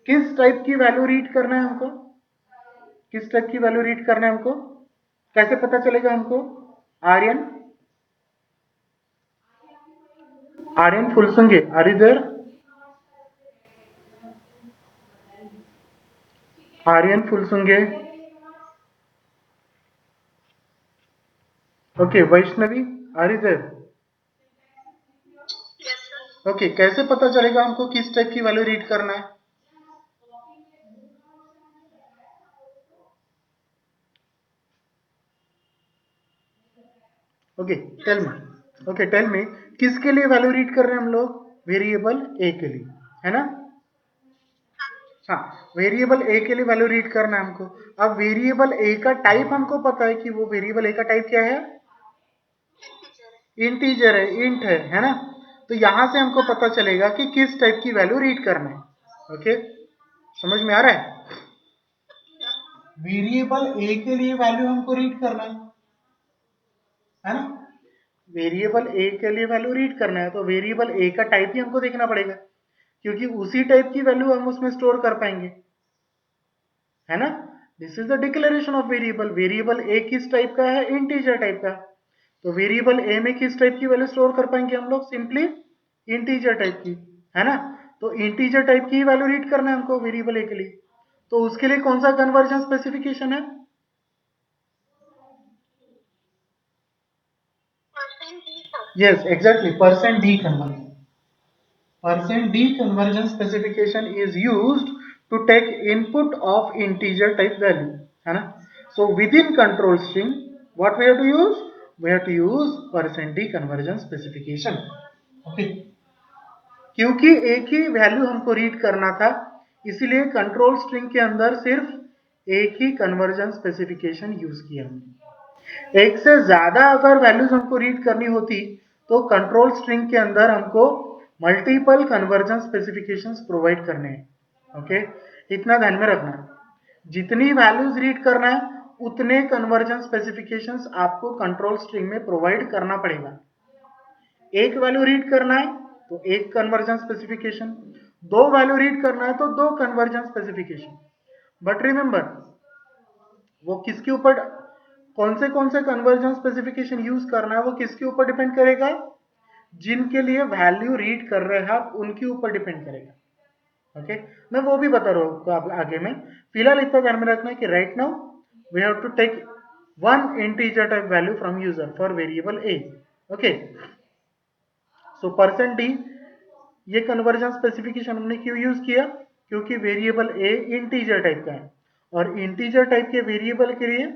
किस टाइप की वैल्यू रीड करना है हमको, किस टाइप की वैल्यू रीड करना है हमको, कैसे पता चलेगा हमको? Aryan, Aryan Phulsunge, are you there? Aryan Phulsunge. Okay, Vaishnavi, are you there? Okay, कैसे पता चलेगा हमको किस टाइप की वैल्यू रीड करना है? Okay, tell me, okay tell me, किसके लिए वैल्यू रीड कर रहे हैं हम लोग? वेरिएबल ए के लिए, है ना? हाँ, वेरिएबल ए के लिए वैल्यू रीड करना है हमको। अब वेरिएबल ए का टाइप हमको पता है कि वो वेरिएबल ए का टाइप क्या है? इंटीजर है, इंट है ना? तो यहां से हमको पता चलेगा कि किस टाइप की वैल्यू रीड करना है। ओके, समझ में आ रहा है? वेरिएबल ए के लिए वैल्यू हमको रीड करना है ना? वेरिएबल ए के लिए वैल्यू रीड करना है तो वेरिएबल ए का टाइप ही हमको देखना पड़ेगा। क्योंकि उसी टाइप की वैल्यू हम उसमें स्टोर कर पाएंगे, है ना। This is the declaration of variable. Variable a किस टाइप का है, इंटीजर टाइप का। तो वेरिएबल ए में किस टाइप की वैल्यू स्टोर कर पाएंगे हम लोग, सिंपली इंटीजर टाइप की, है ना। तो इंटीजर टाइप की वैल्यू रीड करना है हमको वेरिएबल ए के लिए। तो उसके लिए कौन सा कन्वर्जन स्पेसिफिकेशन है, yes exactly %d conversion. %d conversion specification is used to take input of integer type value, है ना। So within control string what we have to use, we have to use %d conversion specification, okay। क्योंकि एक ही value हमको read करना था, इसीलिए control string के अंदर सिर्फ एक ही कन्वर्जन स्पेसिफिकेशन यूज किया हमने। एक से ज्यादा अगर वैल्यूज हमको रीड करनी होती तो कंट्रोल स्ट्रिंग के अंदर हमको मल्टीपल कन्वर्जन स्पेसिफिकेशंस प्रोवाइड करने हैं, ओके। इतना ध्यान में रखना, जितनी वैल्यूज रीड करना है उतने कन्वर्जन स्पेसिफिकेशंस आपको कंट्रोल स्ट्रिंग में प्रोवाइड करना पड़ेगा। एक वैल्यू रीड करना है तो एक कन्वर्जन स्पेसिफिकेशन, दो वैल्यू रीड करना है तो दो कन्वर्जन स्पेसिफिकेशन। बट रिमेंबर, वो किसके ऊपर, कौन से कन्वर्जन स्पेसिफिकेशन यूज करना है वो किसके ऊपर डिपेंड करेगा, जिनके लिए वैल्यू रीड कर रहे हैं आप उनके ऊपर डिपेंड करेगा, ओके। मैं वो भी बता रहा हूँ आप आगे में। फिलहाल इतना ध्यान में रखना है कि right now we have to take one integer type value from user for variable A, okay. So %d ये कन्वर्जन स्पेसिफिकेशन हमने क्यों यूज किया, क्योंकि वेरिएबल ए इंटीजर टाइप का है और इंटीजर टाइप के वेरिएबल के लिए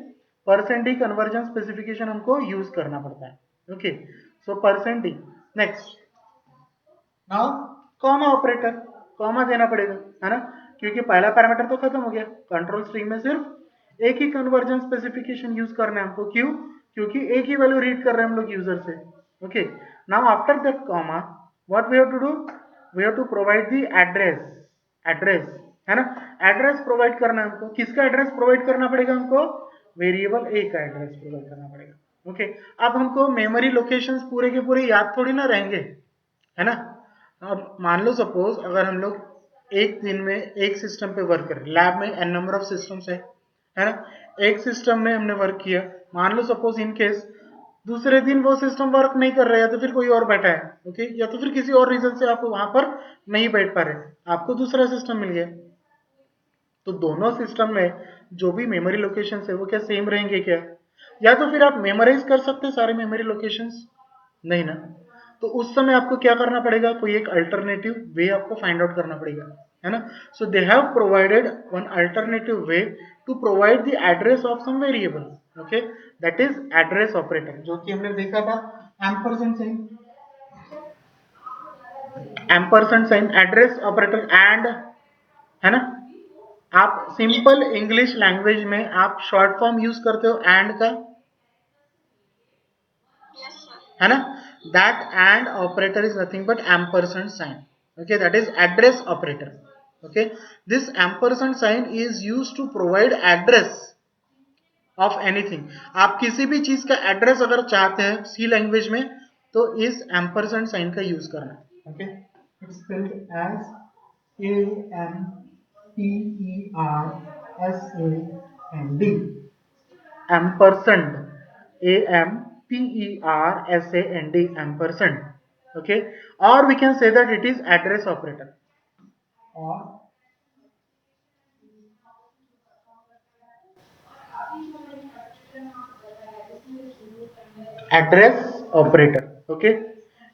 %d कन्वर्जन स्पेसिफिकेशन हमको यूज करना पड़ता है, okay. So %d। Next, now comma operator, comma देना पड़ेगा, है ना, क्योंकि पहला पैरामीटर तो खत्म हो गया। कंट्रोल स्ट्रिंग में सिर्फ एक ही कन्वर्जन स्पेसिफिकेशन यूज करना है हमको, क्यों, क्योंकि एक ही वैल्यू रीड कर रहे हैं हम लोग यूजर से, okay. Now after that comma what we have to do, we have to provide the address, address, है ना। एड्रेस प्रोवाइड करना है हमको, किसका एड्रेस प्रोवाइड करना पड़ेगा हमको, वेरिएबल ए का एड्रेस प्रोवाइड करना पड़ेगा, ओके। अब हमको मेमोरी लोकेशंस पूरे के पूरे याद थोड़ी ना रहेंगे, है ना। अब मान लो सपोज अगर हम लोग एक दिन में एक सिस्टम पे वर्क करें, लैब में एन नंबर ऑफ सिस्टम्स है ना। एक सिस्टम में हमने वर्क किया, मान लो सपोज इन केस दूसरे दिन वो सिस्टम वर्क नहीं कर रहा है, या तो फिर कोई और बैठा है, ओके, या तो फिर किसी और रीजन से आप वहां पर नहीं बैठ पा रहे, आपको दूसरा सिस्टम मिल गया। तो दोनों सिस्टम में जो भी मेमोरी लोकेशन है वो क्या सेम रहेंगे क्या, या तो फिर आप मेमोराइज कर सकते हैं सारे मेमोरी लोकेशंस, नहीं ना। तो उस समय आपको क्या करना पड़ेगा, कोई एक अल्टरनेटिव वे आपको फाइंड आउट करना पड़ेगा, है ना। So they have provided one alternative way to provide the address of some variable, okay, that is address operator, जो कि हमने देखा था ampersand sign, ampersand sign address operator and, है ना। आप सिंपल इंग्लिश लैंग्वेज में आप शॉर्ट फॉर्म यूज करते हो एंड का, है ना। That and operator is nothing but ampersand sign, okay, that is address operator, okay. This ampersand sign is used to provide address of anything. आप किसी भी चीज का एड्रेस अगर चाहते हैं सी लैंग्वेज में तो इस एम्परसेंड साइन का यूज करना है, okay. It's spelled as AMPERSAND, ampersand, AMPERSAND, ampersand, okay, or we can say that it is address operator, or address operator, okay.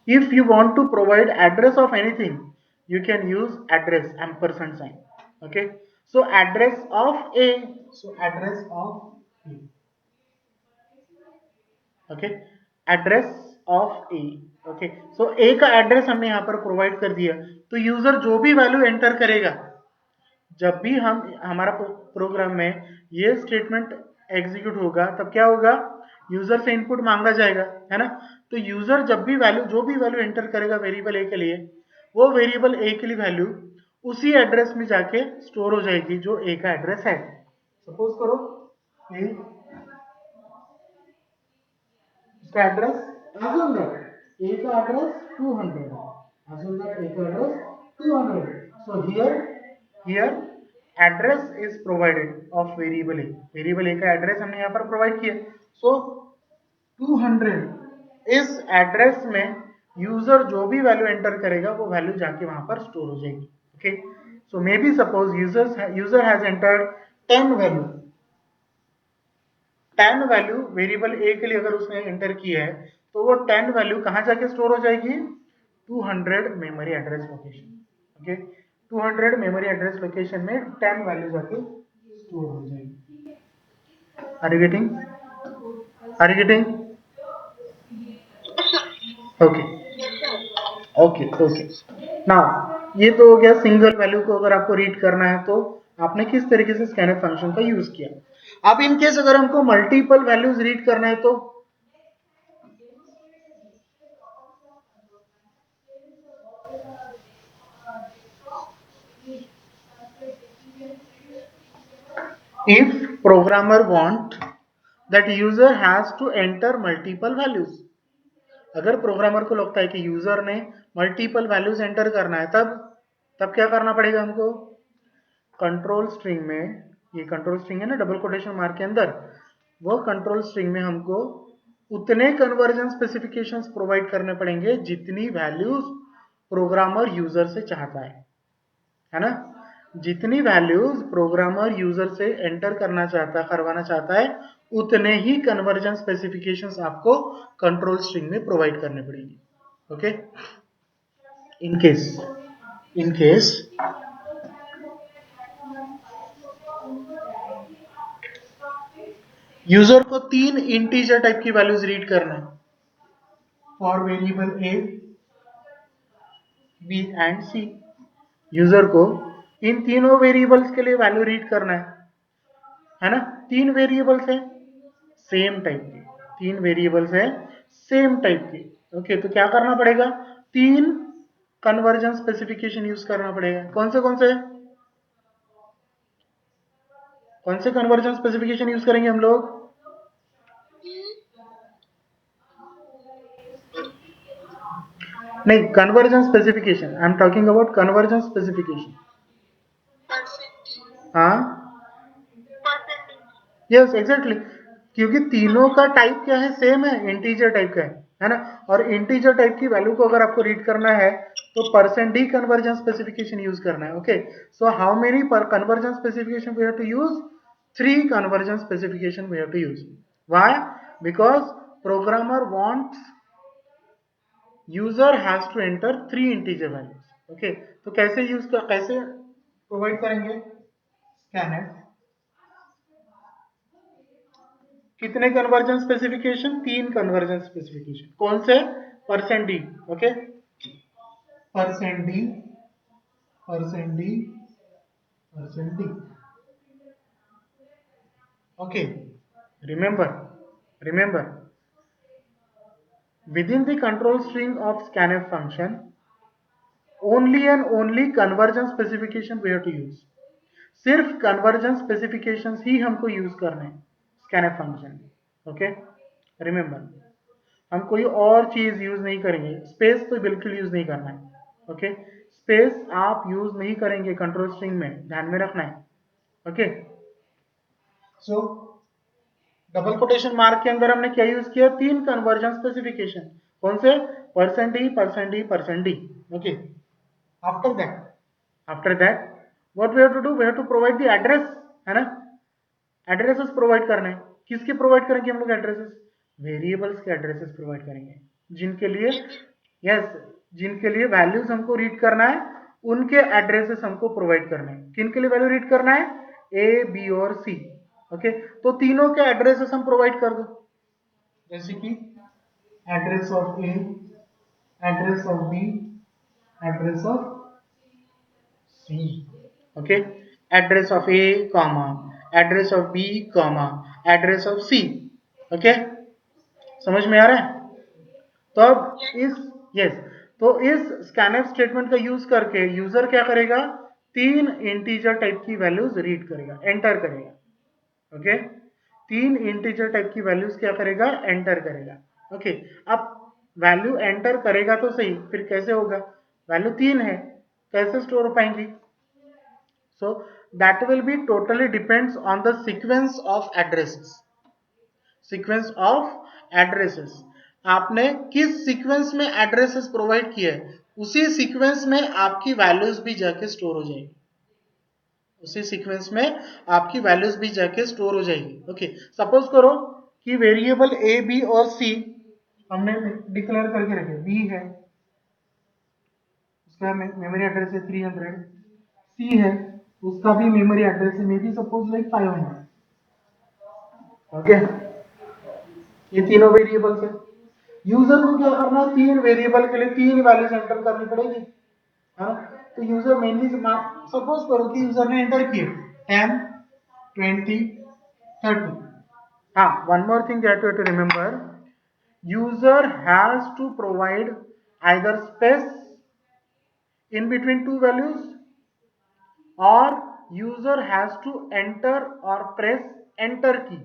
If you want to provide address of anything you can use address ampersand sign, okay. So address of a, so address of a, okay, address of a, okay. So a का address हमने यहां पर provide कर दिया, तो user जो भी value enter करेगा, जब भी हम हमारा प्रोग्राम में ये स्टेटमेंट एग्जीक्यूट होगा तब क्या होगा, यूजर से इनपुट मांगा जाएगा, है ना। तो यूजर जब भी वैल्यू, जो भी वैल्यू एंटर करेगा वेरिएबल ए के लिए, वो वेरिएबल ए के लिए वैल्यू उसी एड्रेस में जाके स्टोर हो जाएगी जो ए का एड्रेस है। सपोज करो ए, इसका एड्रेस, assume that a का एड्रेस 200 है, assume that a का address 200. So here address is provided of variable a. Variable a का एड्रेस हमने यहाँ पर प्रोवाइड किया. So 200 इस एड्रेस में यूजर जो भी वैल्यू एंटर करेगा वो वैल्यू जाके वहां पर स्टोर हो जाएगी. Okay, so maybe suppose user has entered 10 value. 10 value variable a के लिए अगर उसने एंटर किया है तो वो 10 वैल्यू कहां जाके स्टोर हो जाएगी? 200 memory address location. Okay, 200 memory address location में 10 वैल्यू जाके स्टोर हो जाएगी. Are you getting? Are you getting? Okay okay okay. Now ये तो हो गया सिंगल वैल्यू को अगर आपको रीड करना है तो आपने किस तरीके से स्कैनफ फंक्शन का यूज किया. अब इन केस अगर हमको मल्टीपल वैल्यूज रीड करना है तो if programmer want that user has to enter multiple values, अगर प्रोग्रामर को लगता है कि यूजर ने मल्टीपल वैल्यूज एंटर करना है तब क्या करना पड़ेगा हमको? कंट्रोल स्ट्रिंग में, ये कंट्रोल स्ट्रिंग है ना डबल कोटेशन मार्क के अंदर, वो कंट्रोल स्ट्रिंग में हमको उतने कन्वर्जन स्पेसिफिकेशंस प्रोवाइड करने पड़ेंगे जितनी वैल्यूज प्रोग्रामर यूजर से चाहता है ना. जितनी वैल्यूज प्रोग्रामर यूजर से एंटर करवाना चाहता है उतने ही कन्वर्जन स्पेसिफिकेशंस आपको कंट्रोल स्ट्रिंग में प्रोवाइड करने पड़ेंगे. ओके, इन केस यूजर को 3 इंटीजर टाइप की वैल्यूज रीड करना है for variable A, B and C. User को इन तीनों वेरिएबल्स के लिए वैल्यू रीड करना है ना. 3 वेरिएबल्स है सेम टाइप के, 3 वेरिएबल्स है सेम टाइप के. ओके, तो क्या करना पड़ेगा? 3 कन्वर्जन स्पेसिफिकेशन यूज करना पड़ेगा. कौन से कन्वर्जन स्पेसिफिकेशन यूज करेंगे हम लोग? नहीं, conversion specification, I am talking about conversion specification. हाँ, यस एग्जैक्टली, क्योंकि तीनों का टाइप क्या है? सेम है, इंटीजर टाइप का है ना. और इंटीजर टाइप की वैल्यू को अगर आपको रीड करना है तो %d कन्वर्जन स्पेसिफिकेशन यूज करना है. Okay, so how many conversion specification we have to use? 3 conversion specification we have to use. Why? Because programmer wants user has to enter 3 integer values. Okay, तो कैसे provide करेंगे? Scanf. कितने conversion specification? 3 conversion specification. कौन से? %d. Okay, %d, %d, %d. Okay, remember within the control string of scanf function only and only conversion specification we have to use. सिर्फ conversion specifications ही हमको use करने हैं scanf function में. Okay, remember, हम कोई और चीज यूज नहीं करेंगे. स्पेस तो बिल्कुल यूज नहीं करना है. ओके, स्पेस आप यूज नहीं करेंगे कंट्रोल स्ट्रिंग में, ध्यान में रखना है. ओके, सो डबल कोटेशन मार्क के अंदर हमने क्या यूज किया? 3 कन्वर्जन स्पेसिफिकेशन. कौन से? %d, %d, %d. Okay, after that what we have to do? We have to provide the address, है ना. एड्रेसेस प्रोवाइड करने हैं. किसके प्रोवाइड करेंगे हम लोग एड्रेसेस? वेरिएबल्स के एड्रेसेस प्रोवाइड करेंगे जिनके लिए जिनके लिए वैल्यूज हमको रीड करना है उनके एड्रेसेस हमको प्रोवाइड करने हैं. किन के लिए वैल्यू रीड करना है? ए, बी और सी. ओके, तो तीनों के एड्रेसेस हम प्रोवाइड कर दो, जैसे कि address of A, address of B, address of C. Okay, address of A comma address of B comma address of C. Okay, समझ में आ रहा है? तो अब इस स्कैनफ स्टेटमेंट का यूज करके यूजर क्या करेगा? 3 इंटीजर टाइप की वैल्यूज रीड करेगा, एंटर करेगा. ओके, 3 इंटीजर टाइप की वैल्यूज क्या करेगा? एंटर करेगा. ओके, अब वैल्यू एंटर करेगा तो सही, फिर कैसे होगा? वैल्यू 3 है कैसे स्टोर हो पाएंगी? So that will be totally depends on the sequence of addresses, sequence of addresses. आपने किस सीक्वेंस में एड्रेसेस प्रोवाइड किए, उसी सीक्वेंस में आपकी वैल्यूज भी जाके स्टोर हो जाएगी, उसी सीक्वेंस में आपकी वैल्यूज भी जाके स्टोर हो जाएगी। ओके, सपोज करो कि वेरिएबल ए बी और सी हमने डिक्लेयर करके रखे, बी है उसका मेमोरी एड्रेस है 300, सी है उसका भी मेमोरी एड्रेस है may be suppose like 500। Okay, ये तीनों वेरिएबल्स है। यूजर को क्या करना है, तीन वेरिएबल के लिए तीन वैल्यूज एंटर करनी पड़ेगी, है ना? तो यूजर मेनली सपोज करो कि यूजर ने एंटर किए 10, 20, 30। हाँ, one more thing that you have to remember, user has to provide either space in between two values or user has to enter or press enter key,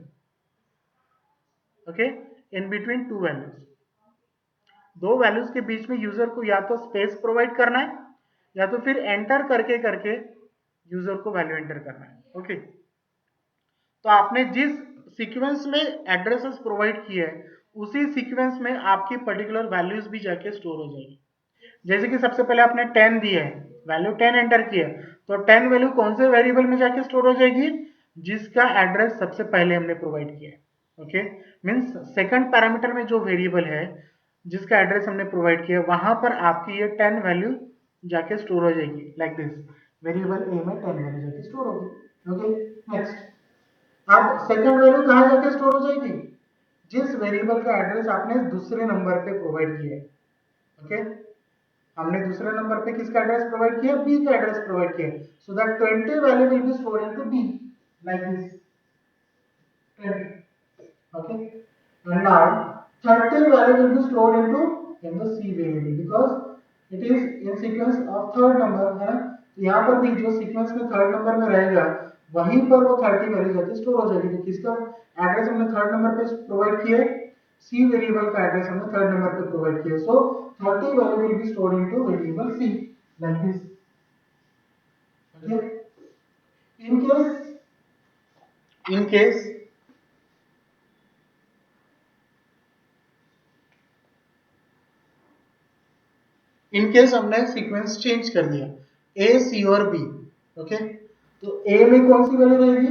okay, in between two values। दो values के बीच में user को या तो space provide करना है या तो फिर एंटर करके करके यूजर को वैल्यू एंटर करना है। ओके, तो आपने जिस सीक्वेंस में एड्रेसेस प्रोवाइड किए है उसी सीक्वेंस में आपकी पर्टिकुलर वैल्यूज भी जाके स्टोर हो जाएगी। जैसे कि सबसे पहले आपने 10 दिया है, वैल्यू 10 एंटर किया, तो 10 वैल्यू कौन से वेरिएबल में जाके स्टोर हो जाएगी, जिसका एड्रेस सबसे पहले हमने प्रोवाइड किया है। ओके, मींस सेकंड पैरामीटर में जो वेरिएबल है जिसका एड्रेस हमने प्रोवाइड किया वहां पर आपकी ये 10 वैल्यू जाके स्टोर हो जाएगी, लाइक दिस, वेरिएबल ए में 10 वैल्यू जाके स्टोर होगी। ओके, नेक्स्ट, अब सेकंड वैल्यू कहां जाके स्टोर हो जाएगी, जिस वेरिएबल का एड्रेस आपने दूसरे नंबर पे प्रोवाइड किया है। ओके, हमने दूसरे नंबर पे किसका एड्रेस प्रोवाइड किया, बी का एड्रेस प्रोवाइड किया, so that 20 value will be stored into B, like this 20। okay, and now 30 value will be stored into in the C variable because it is in sequence of third number, है ना? तो यहाँ पर भी जो sequence में third number में रहेगा वहीं पर वो 30 वैल्यू जाके स्टोर हो जाएगी। तो किसका एड्रेस हमने थर्ड नंबर पे प्रोवाइड किया है, सी वेरिएबल का एड्रेस हमने थर्ड नंबर पे प्रोवाइड किया, so 30 value will be stored into variable C, like this. Okay, in case in case हमने सीक्वेंस चेंज कर दिया ए सी और बी, ओके, तो ए में कौन सी वैल्यू रहेगी,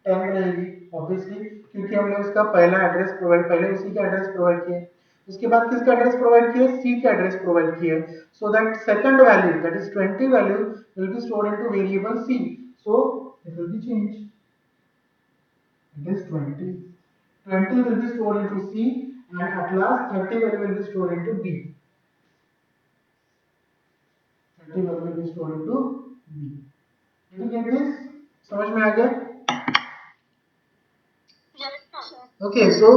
10 रहेगी ऑब्वियसली, क्योंकि हमने उसका पहला एड्रेस प्रोवाइड, पहले उसी का एड्रेस प्रोवाइड किया, उसके बाद किसका एड्रेस प्रोवाइड किया, सी का एड्रेस प्रोवाइड किया, so that second value that is 20 value will be stored into variable C, so it will be change, it is 20 will be stored into C and at last 30 value will be stored into B, 30 value will be stored into B। Did you get this? समझ में आ गया? Okay, so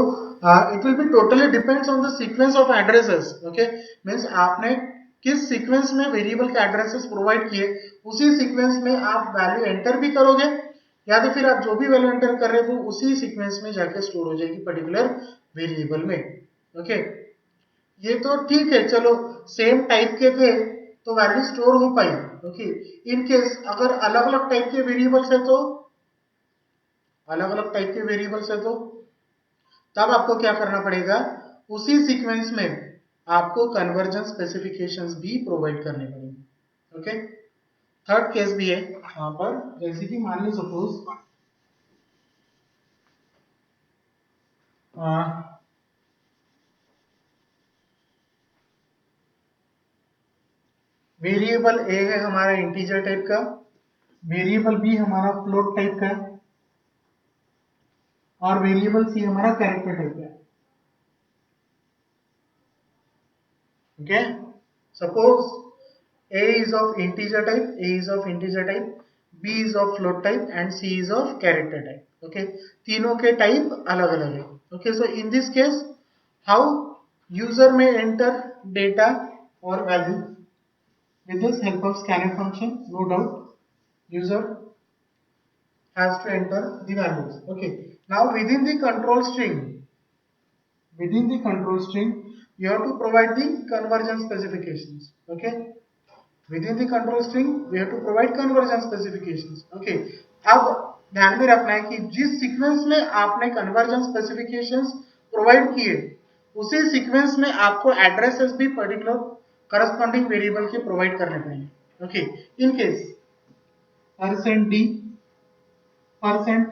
it will be totally depends on the sequence of addresses. Okay, means आपने किस sequence में variable के addresses provide किए उसी sequence में आप वैल्यू एंटर भी करोगे या तो फिर आप जो भी वैल्यू एंटर कर रहे हो उसी सीक्वेंस में जाके स्टोर हो जाएगी पर्टिकुलर वेरिएबल में। ओके, ये तो ठीक है, चलो सेम टाइप के थे तो वैल्यू स्टोर हो पाई। ओके, इन केस अगर अलग अलग टाइप के वेरिएबल्स है तो अलग अलग टाइप के वेरिएबल्स है तो तब आपको क्या करना पड़ेगा, उसी सीक्वेंस में आपको कन्वर्जन स्पेसिफिकेशंस भी प्रोवाइड करने पड़ेंगे। ओके, थर्ड केस भी है यहाँ पर, जैसे कि मान लो सपोज वेरिएबल ए है हमारा इंटीजर टाइप का, वेरिएबल बी हमारा फ्लोट टाइप का है और वेरिएबल सी हमारा कैरेक्टर टाइप का है। Okay, suppose A is of integer type, A is of integer type, B is of float type and C is of character type. Okay, तीनों के type अलग अलग है। Okay, so in this case how user may enter data or value with this help of scanf function, no doubt user has to enter the values। Okay, now within the control string you have to provide the conversion specifications। Okay, Within the control string we have to provide conversion specifications. Okay, अब ध्यान में रखना है कि जिस sequence में आपने conversion specifications provide किए उसी सीक्वेंस में आपको एड्रेसेस भी पर्टिकुलर करस्पॉन्डिंग वेरिएबल के प्रोवाइड करने पड़ेंगे. Okay, in case %d percent.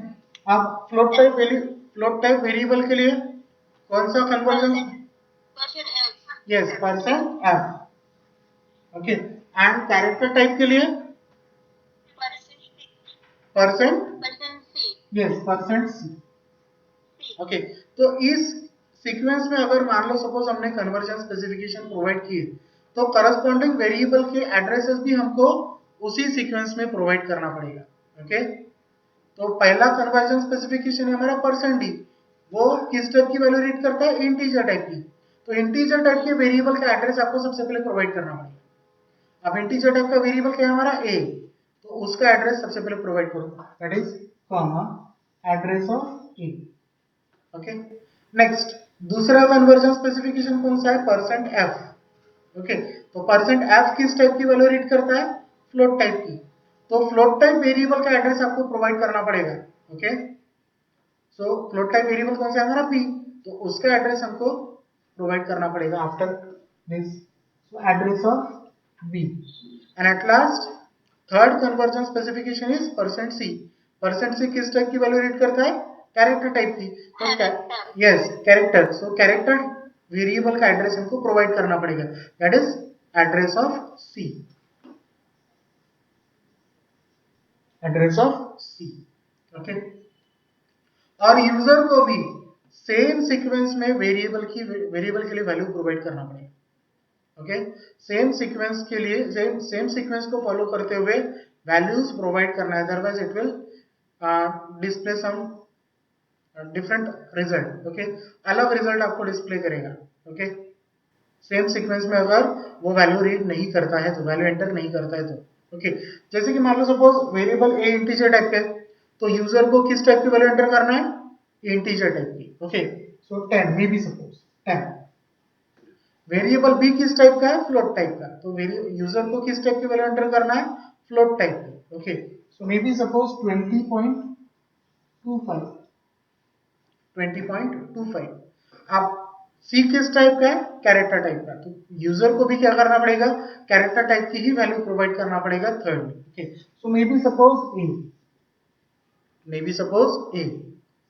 अब फ्लोट टाइप वेरिएबल के लिए कौन सा conversion? Yes, %f. Okay, and character type के लिए परसेंट, यस, %c. ओके, तो इस सीक्वेंस में अगर मान लो सपोज हमने कन्वर्जन स्पेसिफिकेशन प्रोवाइड किए तो करस्पॉन्डिंग वेरिएबल के एड्रेसेस भी हमको उसी सीक्वेंस में प्रोवाइड करना पड़ेगा. ओके, तो पहला कन्वर्जन स्पेसिफिकेशन है हमारा %d. वो किस टाइप की वैल्यू रीड करता है? इंटीजर टाइप की. तो इंटीजर टाइप के वेरिएबल का एड्रेस आपको सबसे पहले प्रोवाइड करना पड़ेगा. अब इंटीजर टाइप का वेरिएबल क्या है हमारा? a. तो उसका एड्रेस सबसे पहले प्रोवाइड करो, that is comma address of a. Okay, next दूसरा कन्वर्जन स्पेसिफिकेशन कौन सा है? %f. ओके, तो %f किस टाइप की वैल्यू रीड करता है? फ्लोट टाइप की. तो फ्लोट टाइप वेरिएबल का एड्रेस आपको प्रोवाइड करना पड़ेगा. ओके, सो फ्लोट टाइप वेरिएबल कौन सा है हमारा? p. तो उसका एड्रेस हमको प्रोवाइड करना पड़ेगा after this. So address of b. And at last third conversion specification is %c. %c किस टाइप की वैल्यू रीड करता है? कैरेक्टर टाइप की. तो यस, कैरेक्टर. सो कैरेक्टर वेरिएबल का एड्रेस हमको प्रोवाइड करना पड़ेगा, that is address of c. Address of c. Okay, और यूजर को भी सेम सीक्वेंस में वेरिएबल के लिए वैल्यू प्रोवाइड करना पड़ेगा. ओके, सेम सीक्वेंस के लिए सेम सीक्वेंस को फॉलो करते हुए वैल्यूज प्रोवाइड करना है, otherwise it will display some different result. Okay, अलग रिजल्ट आपको डिस्प्ले करेगा. ओके, सेम सीक्वेंस में अगर वो वैल्यू रीड नहीं करता है तो, वैल्यू एंटर नहीं करता है तो. ओके, जैसे कि मान लो suppose variable a integer type का है तो यूजर को किस टाइप की वैल्यू एंटर करना है? इंटीजर टाइप की. Okay, so 10 may be suppose 10. Variable b किस टाइप का है? फ्लोट टाइप का. तो यूजर को किस टाइप की वैल्यू एंटर करना है? फ्लोट टाइप की. Okay, so maybe suppose 20.25. अब c किस टाइप का है? कैरेक्टर टाइप का. तो यूजर को भी क्या करना पड़ेगा? कैरेक्टर टाइप की ही वैल्यू प्रोवाइड करना पड़ेगा third. Okay, so maybe suppose a.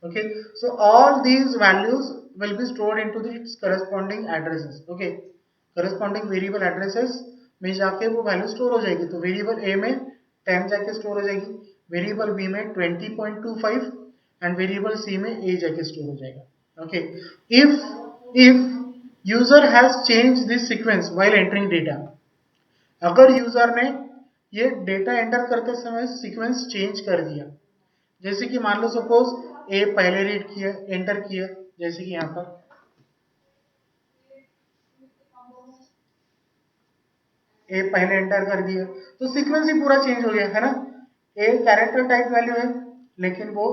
Okay, so all these values will be stored into the corresponding addresses. Okay, corresponding variable addresses में जाके वो वैल्यू स्टोर हो जाएगी. तो वेरिएबल a में 10 जाके स्टोर हो जाएगी, वेरिएबल b में 20.25 एंड वेरिएबल c में a जाके स्टोर हो जाएगा. Okay, if user has changed this sequence while entering data, अगर यूजर ने ये डेटा एंटर करते समय सीक्वेंस चेंज कर दिया, जैसे कि मान लो सपोज ए पहले रीड किया, एंटर किया, जैसे कि यहाँ पर ए पहले एंटर कर दिया तो सीक्वेंस ही पूरा चेंज हो गया है ना. ए कैरेक्टर टाइप वैल्यू है लेकिन वो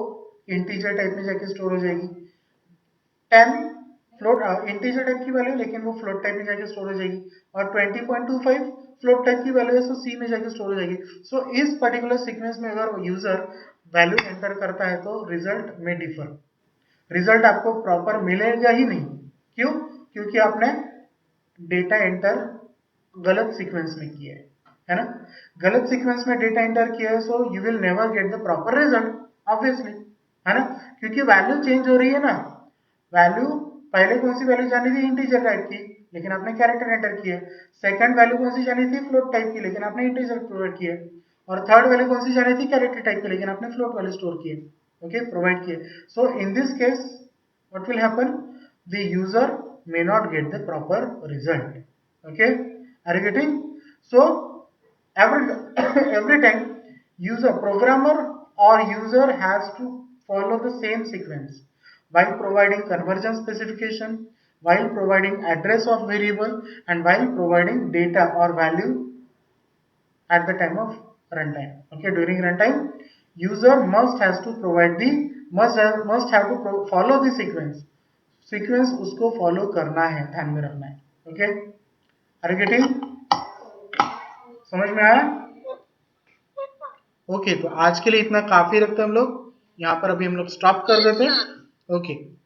इंटीजर टाइप में जाके स्टोर हो जाएगी. 10 फ्लोट इंटीजर टाइप की वैल्यू लेकिन वो फ्लोट टाइप में जाके स्टोर हो जाएगी. और 20.25 फ्लोट टाइप की वैल्यू है, सो सी में जाके स्टोर हो जाएगी. सो इस पर्टिकुलर सीक्वेंस में अगर यूजर वैल्यू एंटर करता है तो रिजल्ट में डिफर, रिजल्ट आपको प्रॉपर मिलेगा ही नहीं. क्यों? क्योंकि आपने डेटा एंटर गलत सीक्वेंस में किया है ना. गलत सीक्वेंस में डेटा एंटर किया है, so you will never get the proper result obviously, है ना. क्योंकि वैल्यू चेंज हो रही है ना. वैल्यू पहले कौन सी वैल्यू जानी थी? इंटीजर टाइप की, लेकिन आपने कैरेक्टर एंटर किया. सेकंड वैल्यू कौन सी जानी थी? फ्लोट टाइप की, लेकिन आपने इंटीजर प्रोवाइड किया. और थर्ड वैल्यू कौन सी जानी थी? कैरेक्टर टाइप की, लेकिन आपने फ्लोट वैल्यू स्टोर किए. ओके, प्रोवाइड किए. So in this case what will happen? The user may not get the proper result. Okay, are you getting? So every time user, programmer or user has to follow the same sequence while providing conversion specification, while providing address of variable, and while providing data or value at the time of runtime. Okay, during runtime user must have to follow the sequence उसको follow करना है, ध्यान में रखना है. Okay, are you getting? समझ में आया? ओके, तो आज के लिए इतना काफी रखते हैं हम लोग, यहाँ पर अभी हम लोग स्टॉप कर देते हैं। ओके।